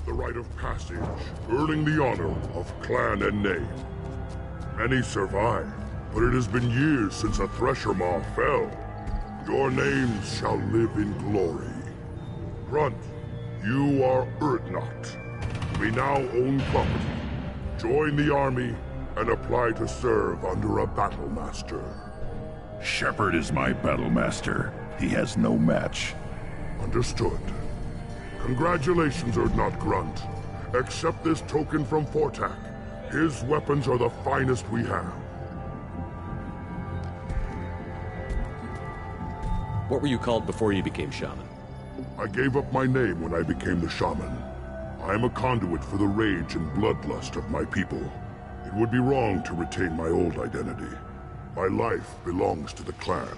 S1: The rite of passage, earning the honor of Clan ME2. Many survive, but it has been years since a Thresher Maw fell. Your names shall live in glory. Grunt, you are Urdnot. We now own property. Join the army and apply to serve under a battle master.
S10: Shepard is my battle master. He has no match.
S1: Understood. Congratulations, Urdnot Grunt. Accept this token from Fortak. His weapons are the finest we have.
S2: What were you called before you became shaman?
S1: I gave up my name when I became the shaman. I am a conduit for the rage and bloodlust of my people. It would be wrong to retain my old identity. My life belongs to the clan.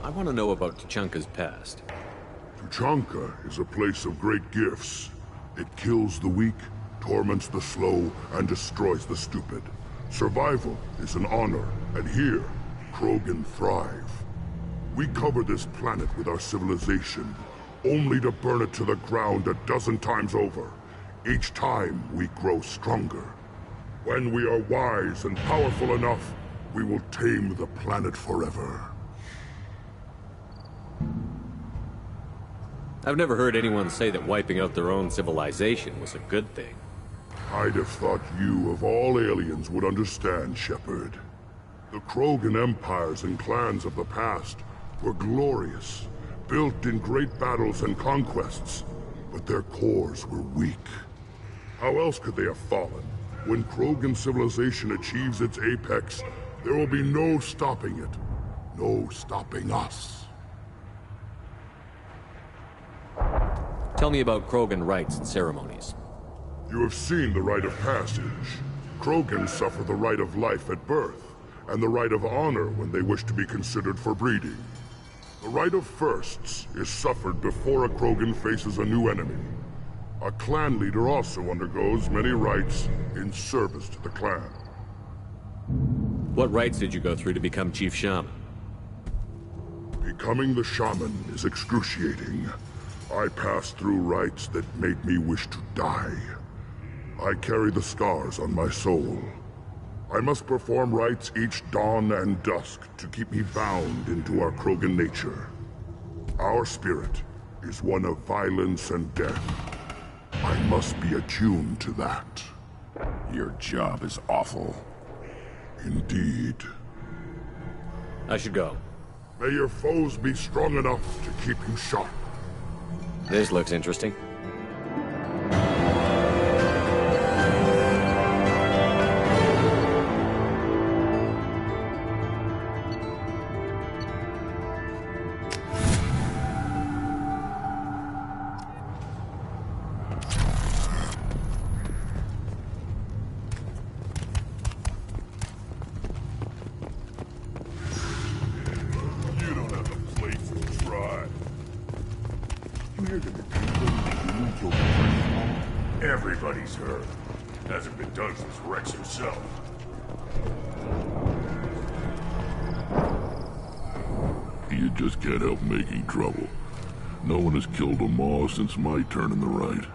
S2: I want to know about Tuchanka's past.
S1: Tuchanka is a place of great gifts. It kills the weak, torments the slow, and destroys the stupid. Survival is an honor, and here, Krogan thrive. We cover this planet with our civilization, only to burn it to the ground a dozen times over. Each time, we grow stronger. When we are wise and powerful enough, we will tame the planet forever.
S2: I've never heard anyone say that wiping out their own civilization was a good thing.
S1: I'd have thought you, of all aliens, would understand, Shepard. The Krogan empires and clans of the past were glorious, built in great battles and conquests, but their cores were weak. How else could they have fallen? When Krogan civilization achieves its apex, there will be no stopping it. No stopping us.
S2: Tell me about Krogan rites and ceremonies.
S1: You have seen the rite of passage. Krogans suffer the rite of life at birth, and the rite of honor when they wish to be considered for breeding. The rite of firsts is suffered before a Krogan faces a new enemy. A clan leader also undergoes many rites in service to the clan.
S2: What rites did you go through to become Chief Shaman?
S1: Becoming the shaman is excruciating. I passed through rites that made me wish to die. I carry the scars on my soul. I must perform rites each dawn and dusk to keep me bound into our Krogan nature. Our spirit is one of violence and death. I must be attuned to that.
S10: Your job is awful.
S1: Indeed.
S2: I should go.
S1: May your foes be strong enough to keep you sharp.
S2: This looks interesting.
S1: Everybody's heard. Hasn't been done since Rex himself.
S10: You just can't help making trouble. No one has killed a Maw since my turn in the right.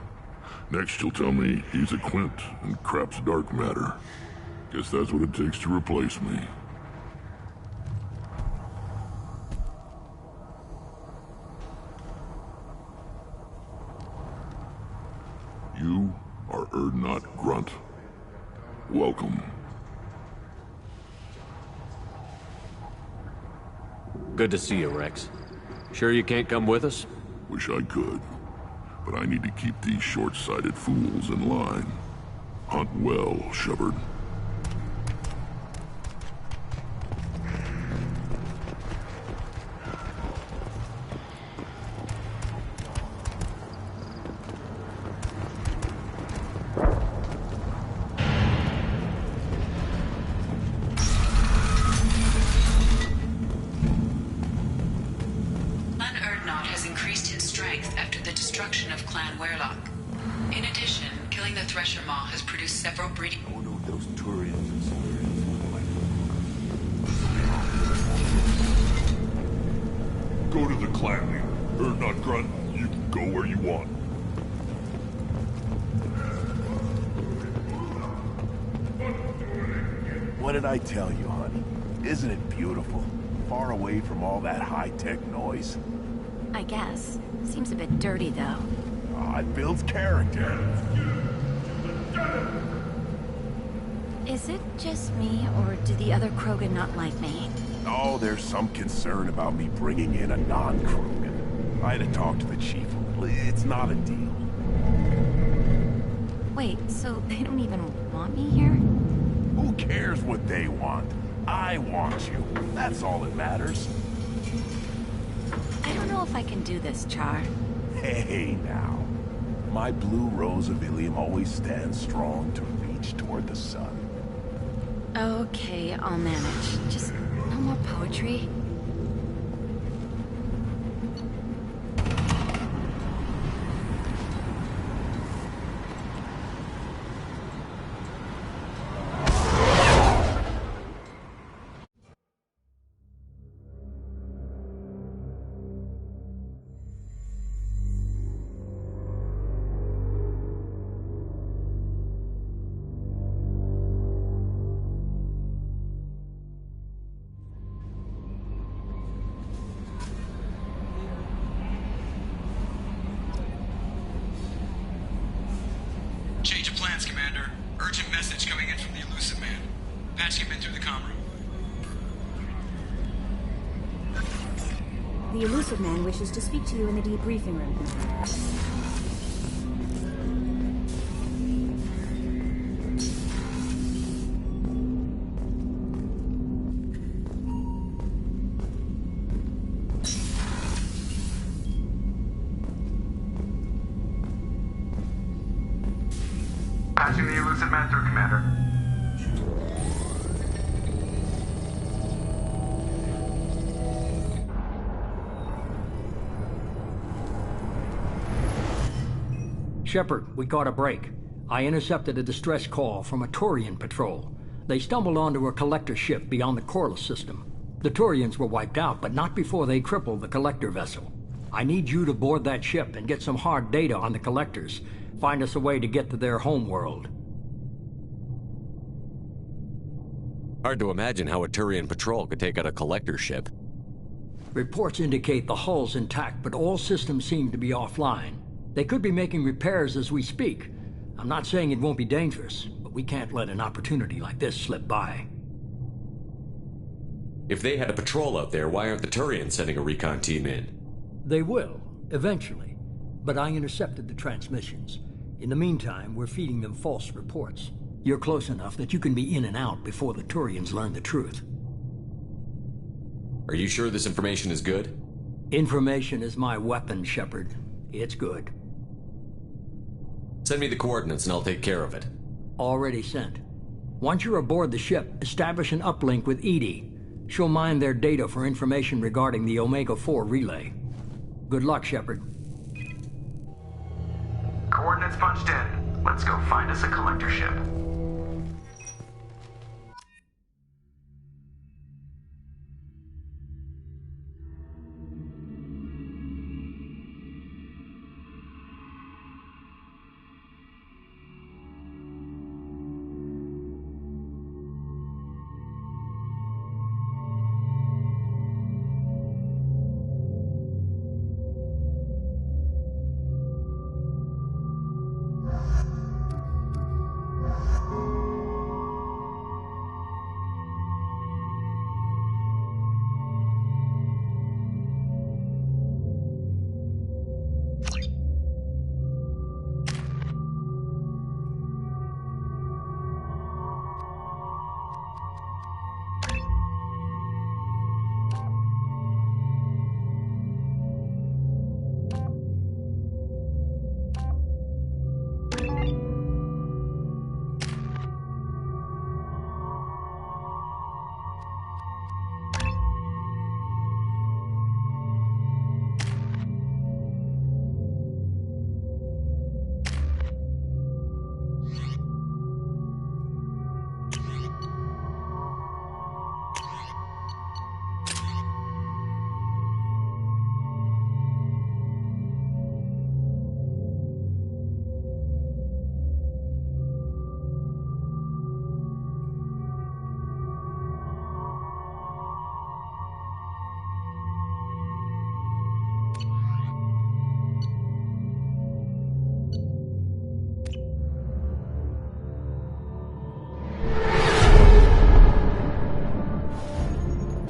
S10: Next you'll tell me he's a Quint and crap's dark matter. Guess that's what it takes to replace me. You are Mordin y Grunt. Welcome.
S2: Good to see you, Rex. Sure you can't come with us?
S10: Wish I could. But I need to keep these short-sighted fools in line. Hunt well, Shepard.
S1: Go to the clan leader. Mordin y Grunt, you can go where you want.
S13: What did I tell you, honey? Isn't it beautiful? Far away from all that high-tech noise.
S8: I guess. Seems a bit dirty, though.
S13: Oh, it builds character.
S8: Is it just me, or do the other Krogan not like me?
S13: Oh, there's some concern about me bringing in a non-Krogan. I had to talk to the chief. It's not a deal.
S8: Wait, so they don't even want me here?
S13: Who cares what they want? I want you. That's all that matters.
S8: I don't know if I can do this, Char.
S13: Hey, now. My blue rose of Ilium always stands strong to reach toward the sun.
S8: Okay, I'll manage. Just no more poetry.
S14: Change of plans, Commander. Urgent message coming in from the Elusive Man. Patch him in through the comm room.
S8: The Elusive Man wishes to speak to you in the debriefing room.
S14: Patching the Elusive Man through, Commander.
S15: Shepard, we caught a break. I intercepted a distress call from a Turian patrol. They stumbled onto a collector ship beyond the Corliss system. The Turians were wiped out, but not before they crippled the collector vessel. I need you to board that ship and get some hard data on the collectors. Find us a way to get to their homeworld.
S2: Hard to imagine how a Turian patrol could take out a collector ship.
S15: Reports indicate the hull's intact, but all systems seem to be offline. They could be making repairs as we speak. I'm not saying it won't be dangerous, but we can't let an opportunity like this slip by.
S2: If they had a patrol out there, why aren't the Turians sending a recon team in?
S15: They will, eventually. But I intercepted the transmissions. In the meantime, we're feeding them false reports. You're close enough that you can be in and out before the Turians learn the truth.
S2: Are you sure this information is good?
S15: Information is my weapon, Shepard. It's good.
S2: Send me the coordinates and I'll take care of it.
S15: Already sent. Once you're aboard the ship, establish an uplink with EDI. She'll mine their data for information regarding the Omega-4 relay. Good luck, Shepard.
S16: Coordinates punched in. Let's go find us a collector ship.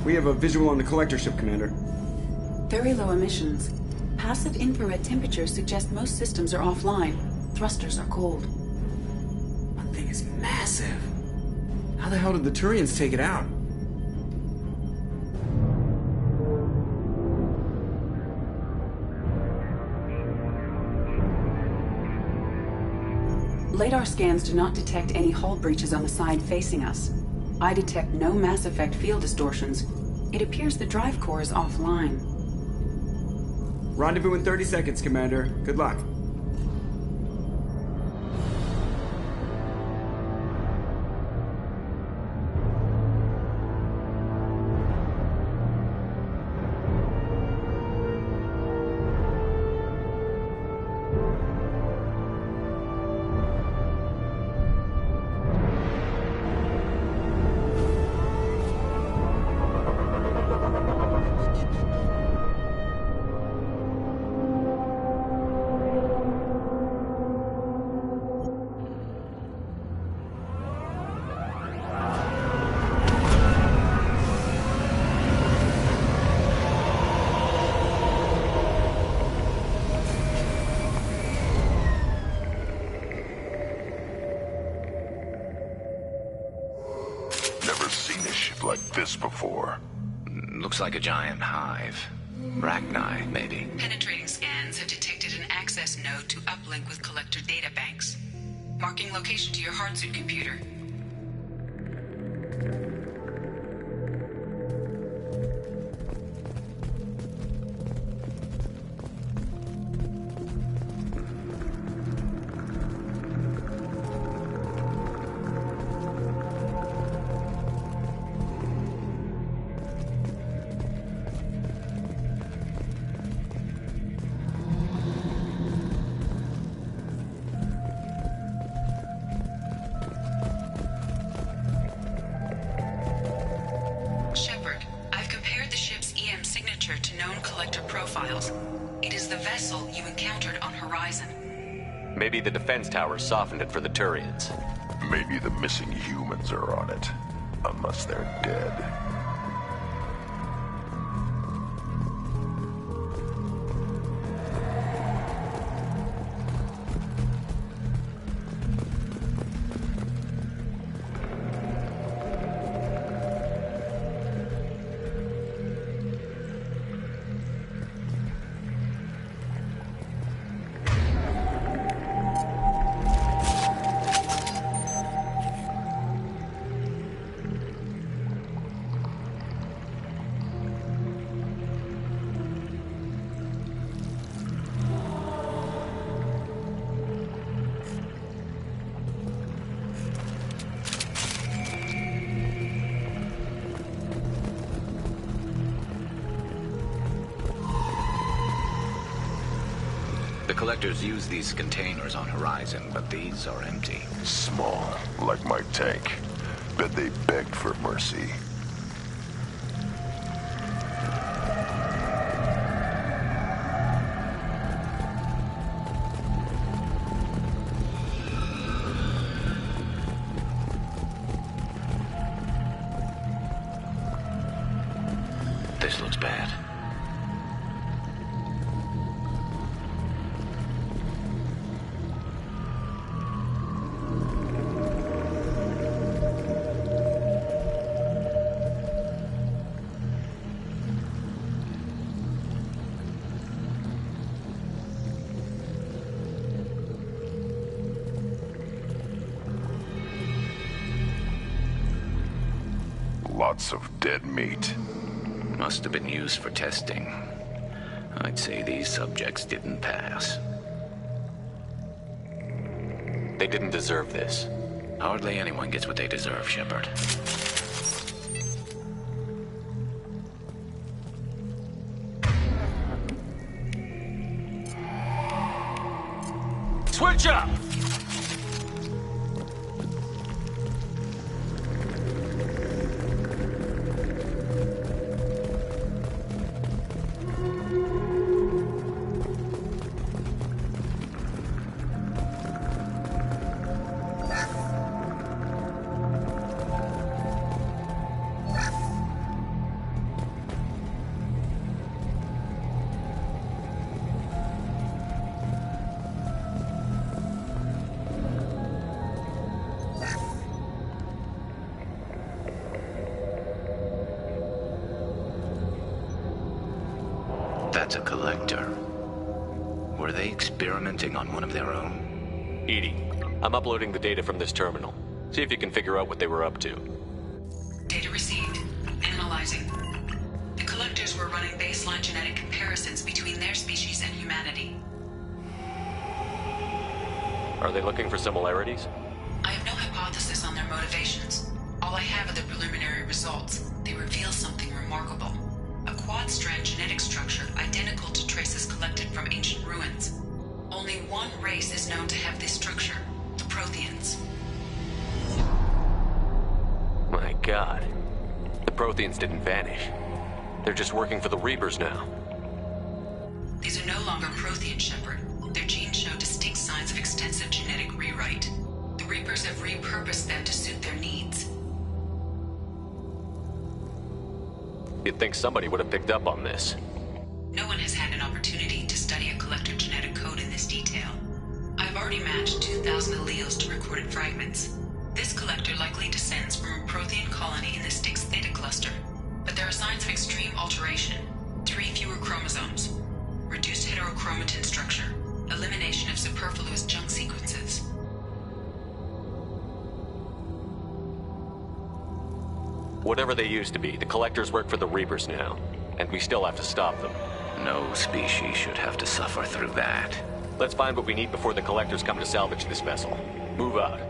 S17: We have a visual on the collector ship, Commander.
S6: Very low emissions. Passive infrared temperatures suggest most systems are offline. Thrusters are cold.
S17: That thing is massive. How the hell did the Turians take it out?
S6: Radar scans do not detect any hull breaches on the side facing us. I detect no Mass Effect field distortions. It appears the drive core is offline.
S17: Rendezvous in 30 seconds, Commander. Good luck.
S10: Before.
S5: Looks like a giant hive. Rachni, maybe.
S6: Penetrating scans have detected an access node to uplink with collector data banks. Marking location to your hardsuit computer.
S2: Maybe the defense tower softened it for the Turians.
S10: Maybe the missing humans are on it. Unless they're dead.
S5: The collectors use these containers on Horizon, but these are empty.
S10: Small, like my tank. Bet they begged for mercy.
S5: This looks bad.
S10: Lots of dead meat.
S5: Must have been used for testing. I'd say these subjects didn't pass.
S2: They didn't deserve this.
S5: Hardly anyone gets what they deserve, Shepard.
S2: Switch up!
S5: That's a collector. Were they experimenting on one of their own?
S2: EDI, I'm uploading the data from this terminal. See if you can figure out what they were up to.
S6: Data received. Analyzing. The collectors were running baseline genetic comparisons between their species and humanity.
S2: Are they looking for similarities?
S6: I have no hypothesis on their motivations. All I have are the preliminary results. They reveal something remarkable. A quad-strand genetic structure identical to traces collected from ancient ruins. Only one race is known to have this structure, the Protheans.
S2: My God. The Protheans didn't vanish. They're just working for the Reapers now.
S6: These are no longer Prothean, Shepard. Their genes show distinct signs of extensive genetic rewrite. The Reapers have repurposed them to suit their needs.
S2: You'd think somebody would have picked up on this.
S6: No one has had an opportunity to study a collector genetic code in this detail. I've already matched 2,000 alleles to recorded fragments. This collector likely descends from a Prothean colony in the Styx Theta cluster, but there are signs of extreme alteration. 3 fewer chromosomes, reduced heterochromatin structure, elimination of superfluous junk sequences.
S2: Whatever they used to be, the collectors work for the Reapers now, and we still have to stop them.
S5: No species should have to suffer through that.
S2: Let's find what we need before the collectors come to salvage this vessel. Move out.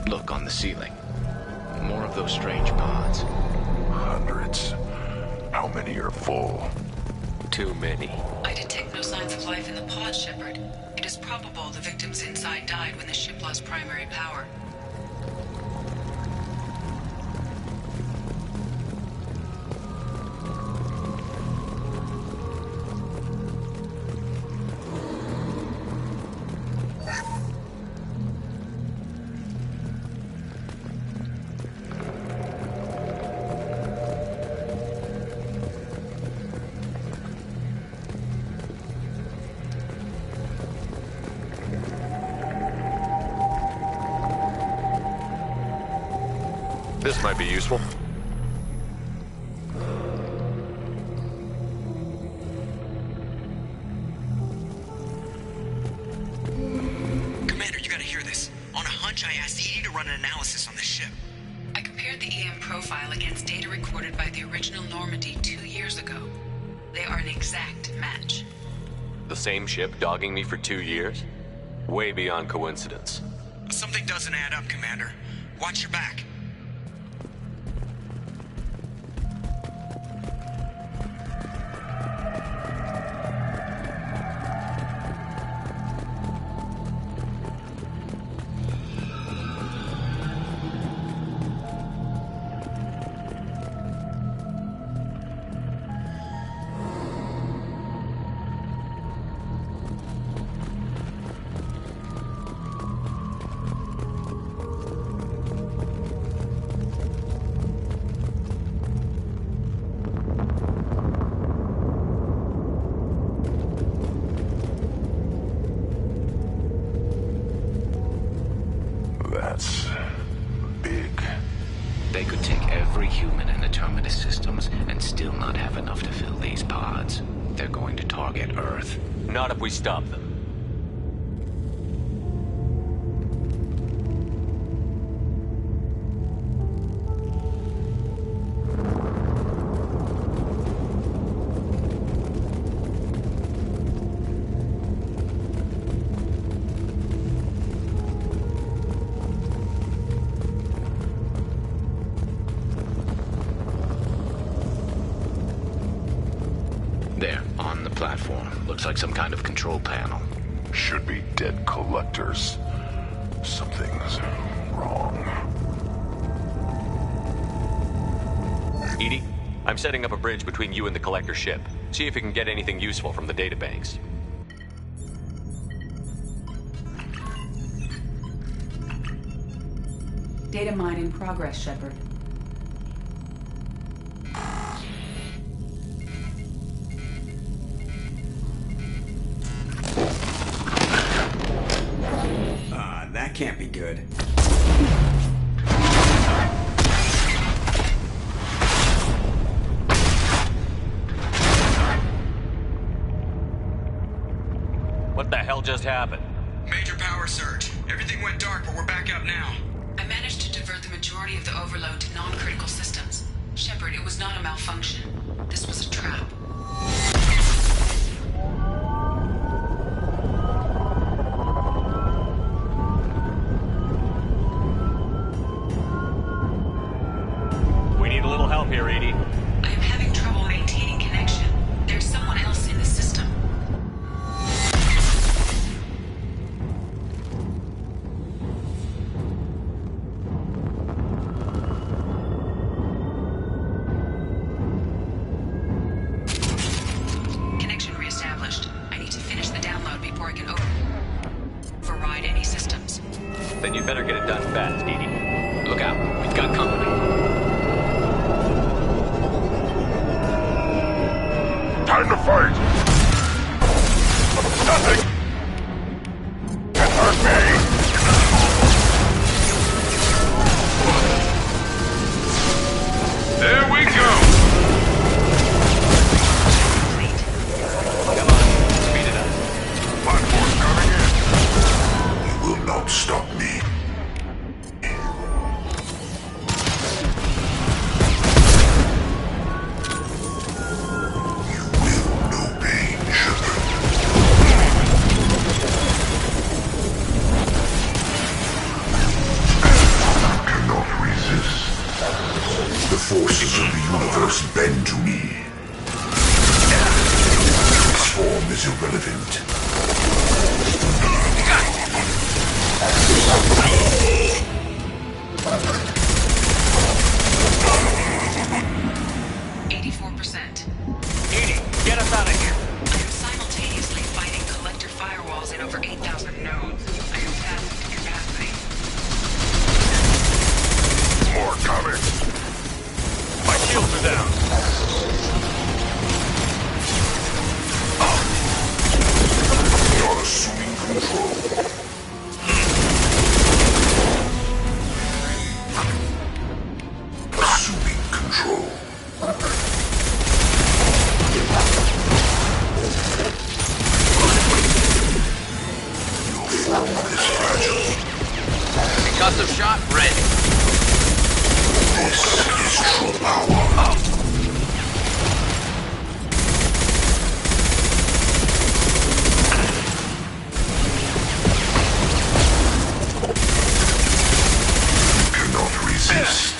S5: Look on the ceiling. More of those strange pods.
S10: Hundreds. How many are full?
S2: Too many.
S6: I detect no signs of life in the pod, Shepard. It is probable the victims inside died when the ship lost primary power.
S2: This might be useful.
S14: Commander, you gotta hear this. On a hunch, I asked Edie to run an analysis on this ship.
S6: I compared the EM profile against data recorded by the original Normandy 2 years ago. They are an exact match.
S2: The same ship dogging me for 2 years? Way beyond coincidence.
S14: Something doesn't add up, Commander. Watch your back.
S10: That's big.
S5: They could take every human in the Terminus systems and still not have enough to fill these pods. They're going to target Earth.
S2: Not if we stop them.
S5: There, on the platform. Looks like some kind of control panel.
S10: Should be dead collectors. Something's wrong.
S2: Edie, I'm setting up a bridge between you and the collector ship. See if you can get anything useful from the databanks.
S6: Data mine in progress, Shepard.
S17: That can't be good.
S2: What the hell just happened?
S14: Major power surge. Everything went dark, but we're back up now.
S6: I managed to divert the majority of the overload to non-critical systems. Shepard, it was not a malfunction. This was a trap.
S2: We need a little help here, Edie.
S6: I am having trouble maintaining connection. There's someone else in the system. Connection reestablished. I need to finish the download before I can override any systems.
S2: Then you better get it done fast, Edie.
S5: Look out, we've got company.
S10: Time to fight! Nothing can hurt me!
S9: There we go!
S2: Come on, speed it up.
S10: Platform coming in. You will not stop me. The forces of the universe bend to me. This form is irrelevant.
S6: 84%.
S2: Edie, get us out of here.
S6: I am simultaneously fighting collector firewalls in over 8,000 nodes. I am tapping capacity.
S10: More coming.
S2: My shields are down.
S4: Concussive shot ready.
S1: This is true power. Cannot resist.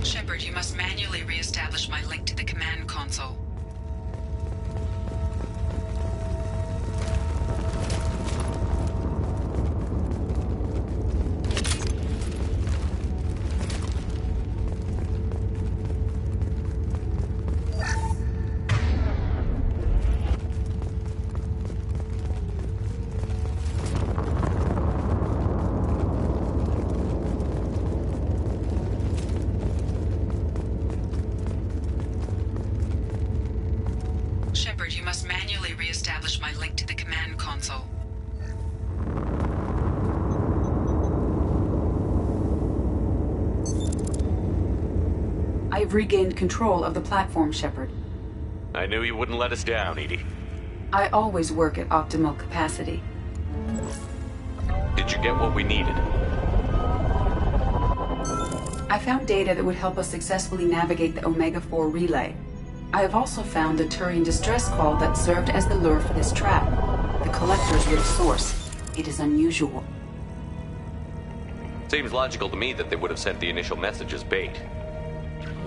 S6: Shepard, you must manually re-establish my link to the command console. Shepard, you must manually re-establish my link to the command console.
S18: I have regained control of the platform, Shepard.
S2: I knew you wouldn't let us down, Edie.
S18: I always work at optimal capacity.
S2: Did you get what we needed?
S18: I found data that would help us successfully navigate the Omega-4 relay. I have also found a Turian distress call that served as the lure for this trap. The Collectors were the source. It is unusual.
S2: Seems logical to me that they would have sent the initial message as bait.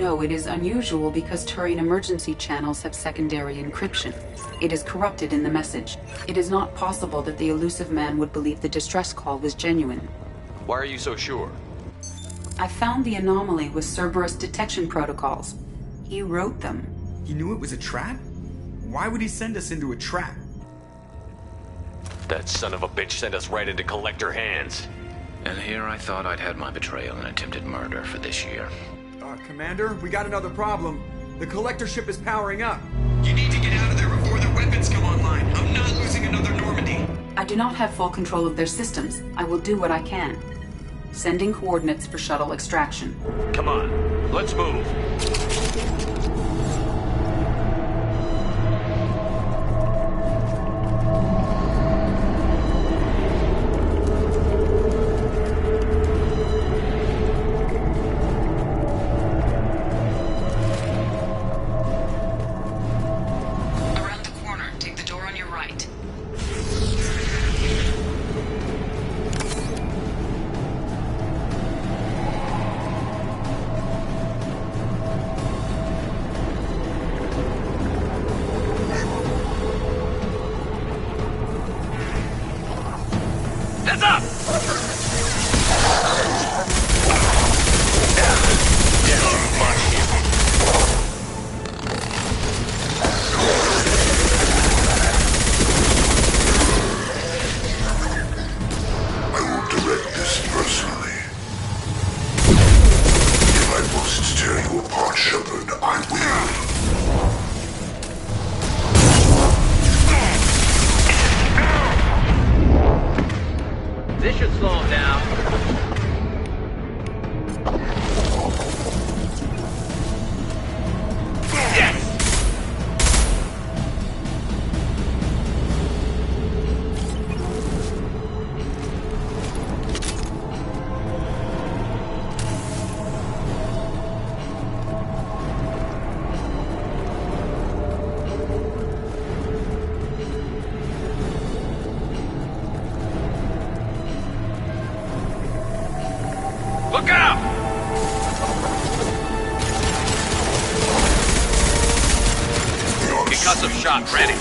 S18: No, it is unusual because Turian emergency channels have secondary encryption. It is corrupted in the message. It is not possible that the elusive man would believe the distress call was genuine.
S2: Why are you so sure?
S18: I found the anomaly with Cerberus detection protocols. He wrote them.
S17: He knew it was a trap? Why would he send us into a trap?
S2: That son of a bitch sent us right into Collector hands.
S5: And here I thought I'd had my betrayal and attempted murder for this year.
S17: Commander, we got another problem. The Collector ship is powering up.
S14: You need to get out of there before their weapons come online. I'm not losing another Normandy.
S18: I do not have full control of their systems. I will do what I can. Sending coordinates for shuttle extraction.
S2: Come on, let's move.
S4: Look out! Concussive shot ready.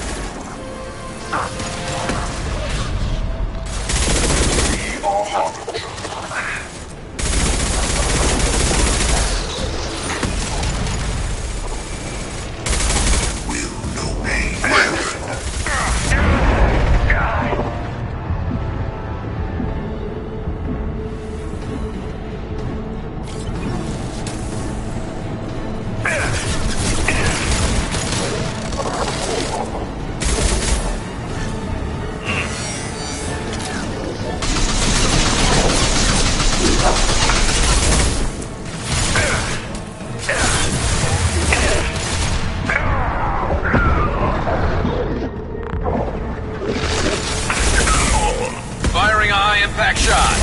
S4: impact shot!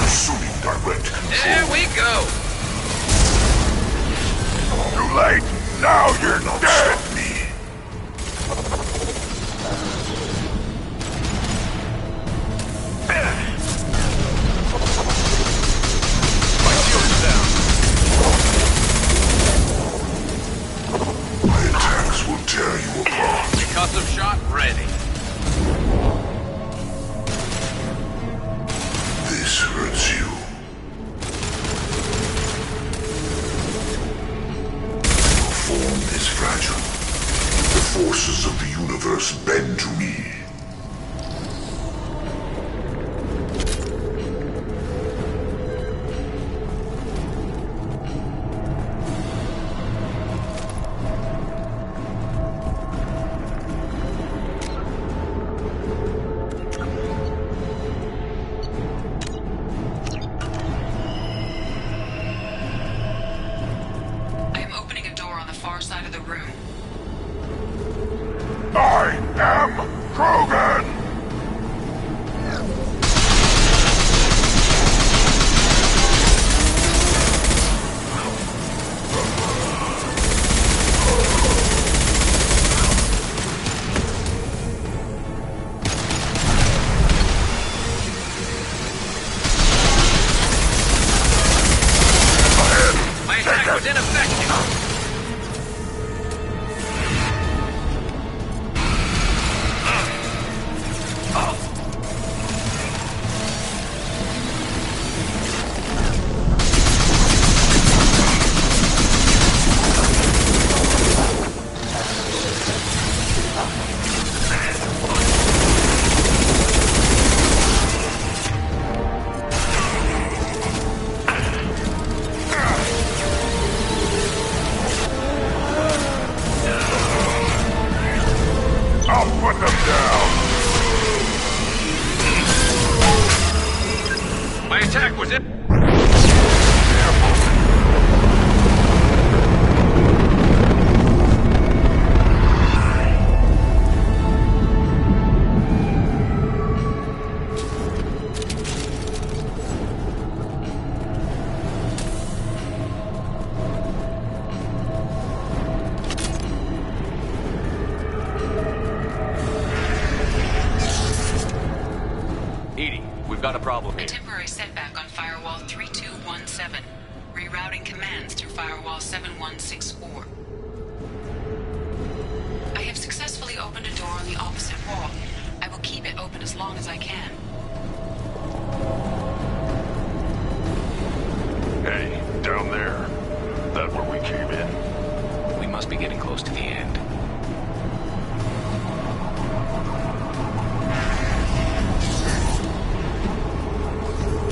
S1: Assuming direct control.
S4: There we go!
S1: Too late! Now you're not dead! Stop me.
S4: My shield's down.
S1: My attacks will tear you apart.
S4: Concussive shot ready.
S1: This hurts you. Your form is fragile. The forces of the universe bend to me.
S6: I am opening a door on the far side of the room.
S1: I am Krogan!
S4: My attack was ineffective.
S1: I'll put them down!
S4: My attack was in... Edie, we've got a problem
S6: A
S4: here.
S6: temporary setback on Firewall 3217. Rerouting commands through Firewall 7164. I have successfully opened a door on the opposite wall. I will keep it open as long as I can.
S1: Hey, down there. That where we came in?
S5: We must be getting close to the end.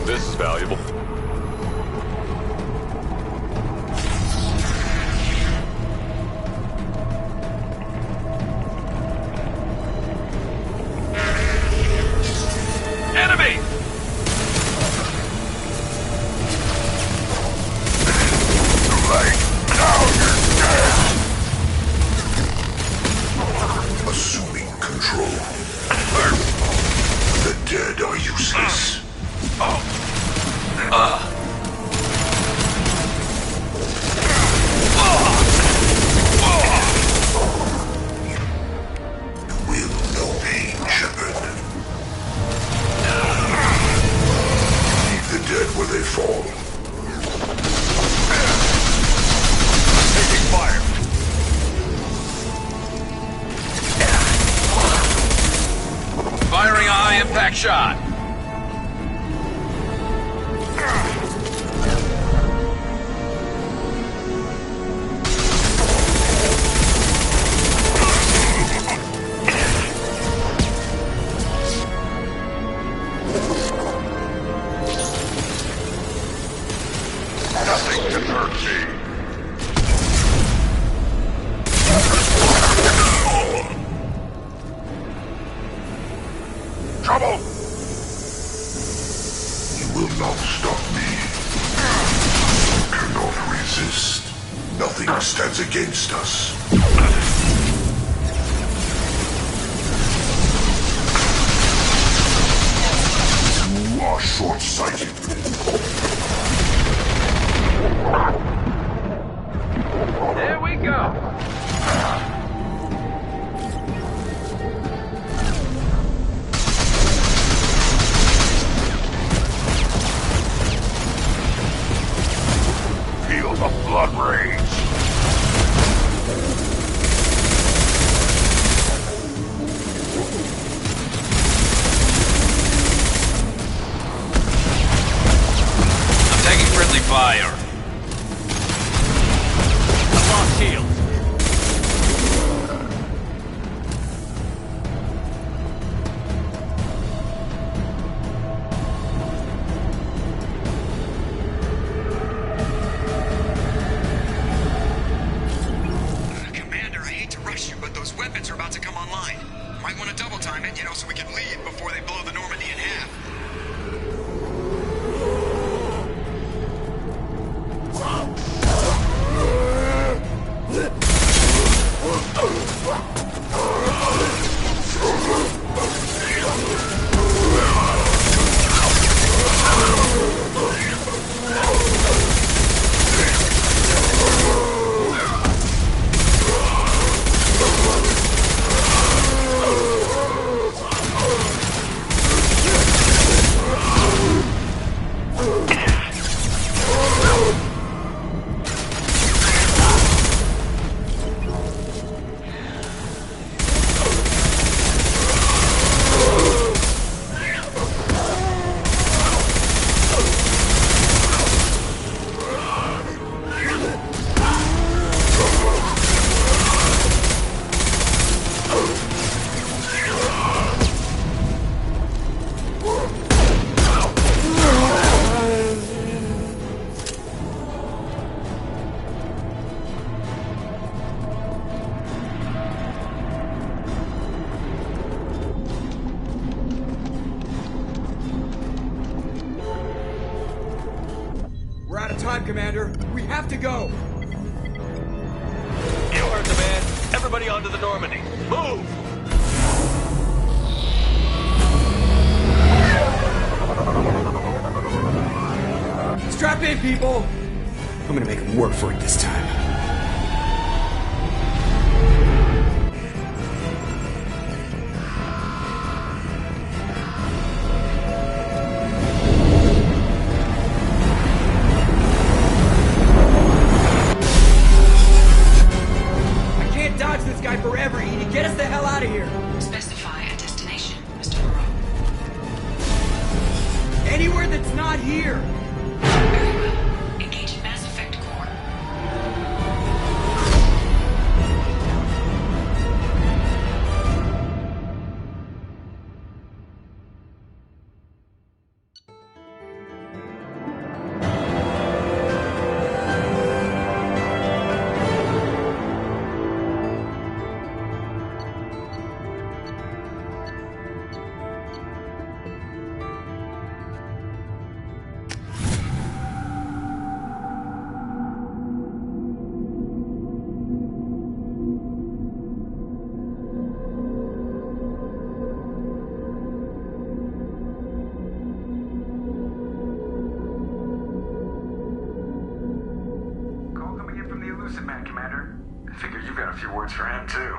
S2: This is valuable.
S4: Enemy!
S1: Too late! Now you're dead! Assuming control. The dead are useless. Will no pain, Shepard. Leave the dead where they fall.
S4: Taking fire. Firing a high impact shot.
S1: Nothing can hurt me. Trouble! You will not stop me. resist, nothing stands against us. You are short-sighted.
S16: There we go.
S1: Feel the blood rage.
S4: I'm taking friendly fire. I've lost shield.
S14: Commander, I hate to rush you, but those weapons are about to come online. Might want to double time it, so we can leave before they blow the Normandy in half.
S17: We're out of time, Commander. We have to go.
S4: You heard the man. Everybody onto the Normandy. Move!
S17: Strap in, people. I'm gonna make them work for it this time. I can't dodge this guy forever, Edie. Get us the hell out of here.
S6: Specify a destination, Mr. Moreau.
S17: Anywhere that's not here.
S6: Very well. Engage Mass Effect Core.
S16: Call coming in from the Elusive Man, Commander. I figure you've got a few words for him, too.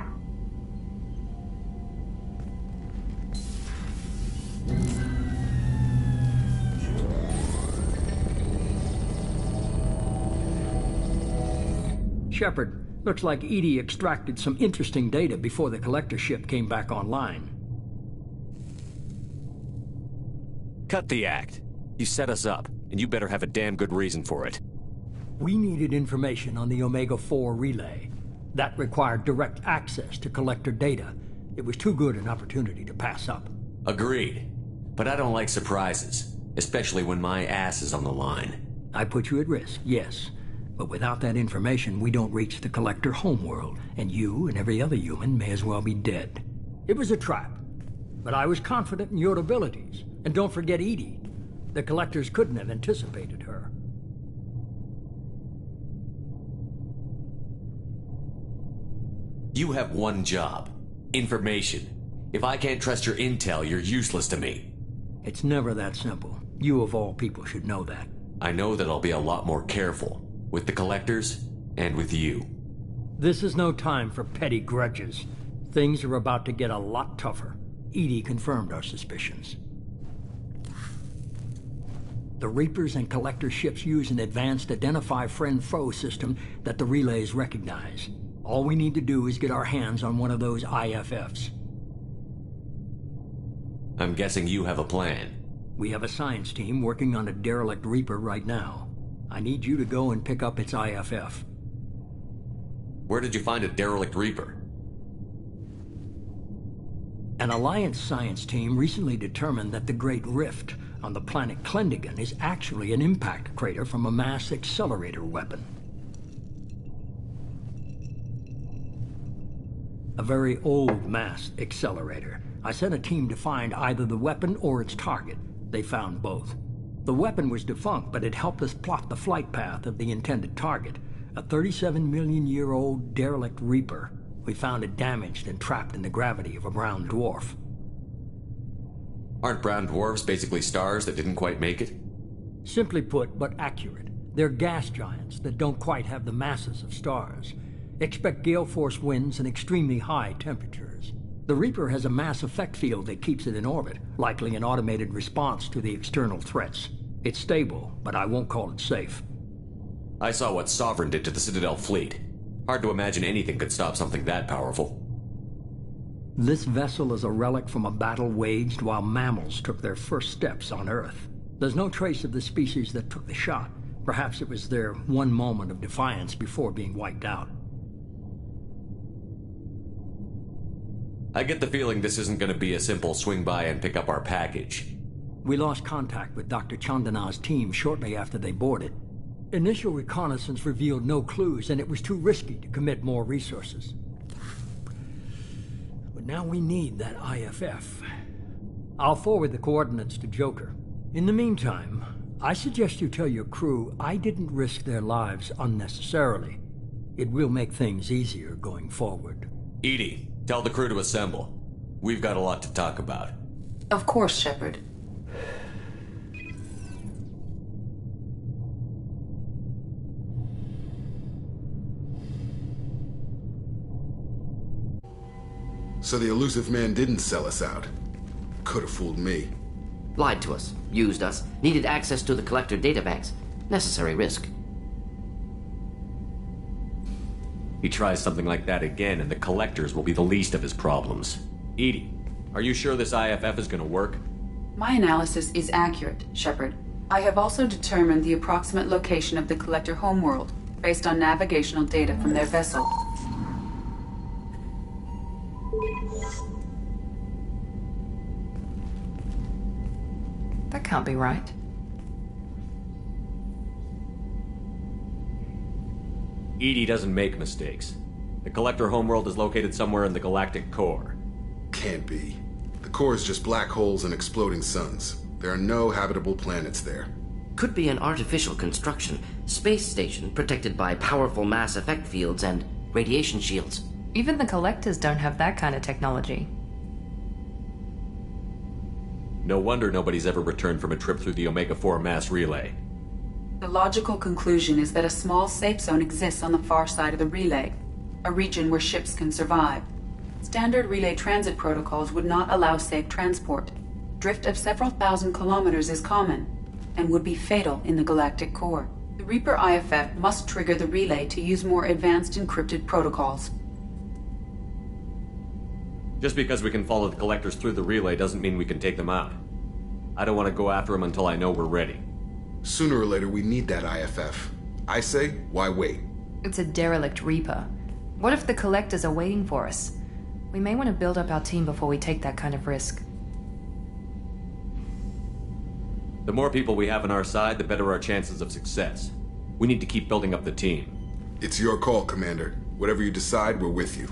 S15: Shepard, looks like Edie extracted some interesting data before the collector ship came back online.
S2: Cut the act. You set us up, and you better have a damn good reason for it.
S15: We needed information on the Omega-4 relay. That required direct access to collector data. It was too good an opportunity to pass up.
S2: Agreed. But I don't like surprises, especially when my ass is on the line.
S15: I put you at risk, yes. But without that information, we don't reach the collector homeworld, and you and every other human may as well be dead. It was a trap, but I was confident in your abilities. And don't forget Edie. The collectors couldn't have anticipated her.
S2: You have one job. Information. If I can't trust your intel, you're useless to me.
S15: It's never that simple. You of all people should know that.
S2: I know that I'll be a lot more careful. With the collectors, and with you.
S15: This is no time for petty grudges. Things are about to get a lot tougher. Edie confirmed our suspicions. The Reapers and Collector ships use an advanced identify friend-foe system that the relays recognize. All we need to do is get our hands on one of those IFFs.
S2: I'm guessing you have a plan.
S15: We have a science team working on a derelict Reaper right now. I need you to go and pick up its IFF.
S2: Where did you find a derelict Reaper?
S15: An Alliance science team recently determined that the Great Rift on the planet Klendigan is actually an impact crater from a mass accelerator weapon. A very old mass accelerator. I sent a team to find either the weapon or its target. They found both. The weapon was defunct, but it helped us plot the flight path of the intended target, a 37-million-year-old derelict Reaper. We found it damaged and trapped in the gravity of a brown dwarf.
S2: Aren't brown dwarfs basically stars that didn't quite make it?
S15: Simply put, but accurate. They're gas giants that don't quite have the masses of stars. Expect gale force winds and extremely high temperatures. The Reaper has a mass effect field that keeps it in orbit, likely an automated response to the external threats. It's stable, but I won't call it safe.
S2: I saw what Sovereign did to the Citadel fleet. Hard to imagine anything could stop something that powerful.
S15: This vessel is a relic from a battle waged while mammals took their first steps on Earth. There's no trace of the species that took the shot. Perhaps it was their one moment of defiance before being wiped out.
S2: I get the feeling this isn't going to be a simple swing by and pick up our package.
S15: We lost contact with Dr. Chandana's team shortly after they boarded. Initial reconnaissance revealed no clues, and it was too risky to commit more resources. But now we need that IFF. I'll forward the coordinates to Joker. In the meantime, I suggest you tell your crew I didn't risk their lives unnecessarily. It will make things easier going forward.
S2: Edie, tell the crew to assemble. We've got a lot to talk about.
S18: Of course, Shepard.
S19: So the elusive man didn't sell us out. Could have fooled me.
S3: Lied to us, used us, needed access to the Collector databanks. Necessary risk.
S2: He tries something like that again, and the Collectors will be the least of his problems. Edie, are you sure this IFF is going to work?
S18: My analysis is accurate, Shepard. I have also determined the approximate location of the Collector homeworld, based on navigational data from their vessel.
S20: That can't be right.
S2: Edie doesn't make mistakes. The Collector homeworld is located somewhere in the galactic core.
S19: Can't be. The core is just black holes and exploding suns. There are no habitable planets there.
S3: Could be an artificial construction, space station protected by powerful mass effect fields and radiation shields.
S20: Even the Collectors don't have that kind of technology.
S2: No wonder nobody's ever returned from a trip through the Omega-4 mass relay.
S18: The logical conclusion is that a small safe zone exists on the far side of the relay, a region where ships can survive. Standard relay transit protocols would not allow safe transport. Drift of several thousand kilometers is common, and would be fatal in the galactic core. The Reaper IFF must trigger the relay to use more advanced encrypted protocols.
S2: Just because we can follow the Collectors through the relay doesn't mean we can take them out. I don't want to go after them until I know we're ready.
S19: Sooner or later, we need that IFF. I say, why wait?
S20: It's a derelict Reaper. What if the Collectors are waiting for us? We may want to build up our team before we take that kind of risk.
S2: The more people we have on our side, the better our chances of success. We need to keep building up the team.
S19: It's your call, Commander. Whatever you decide, we're with you.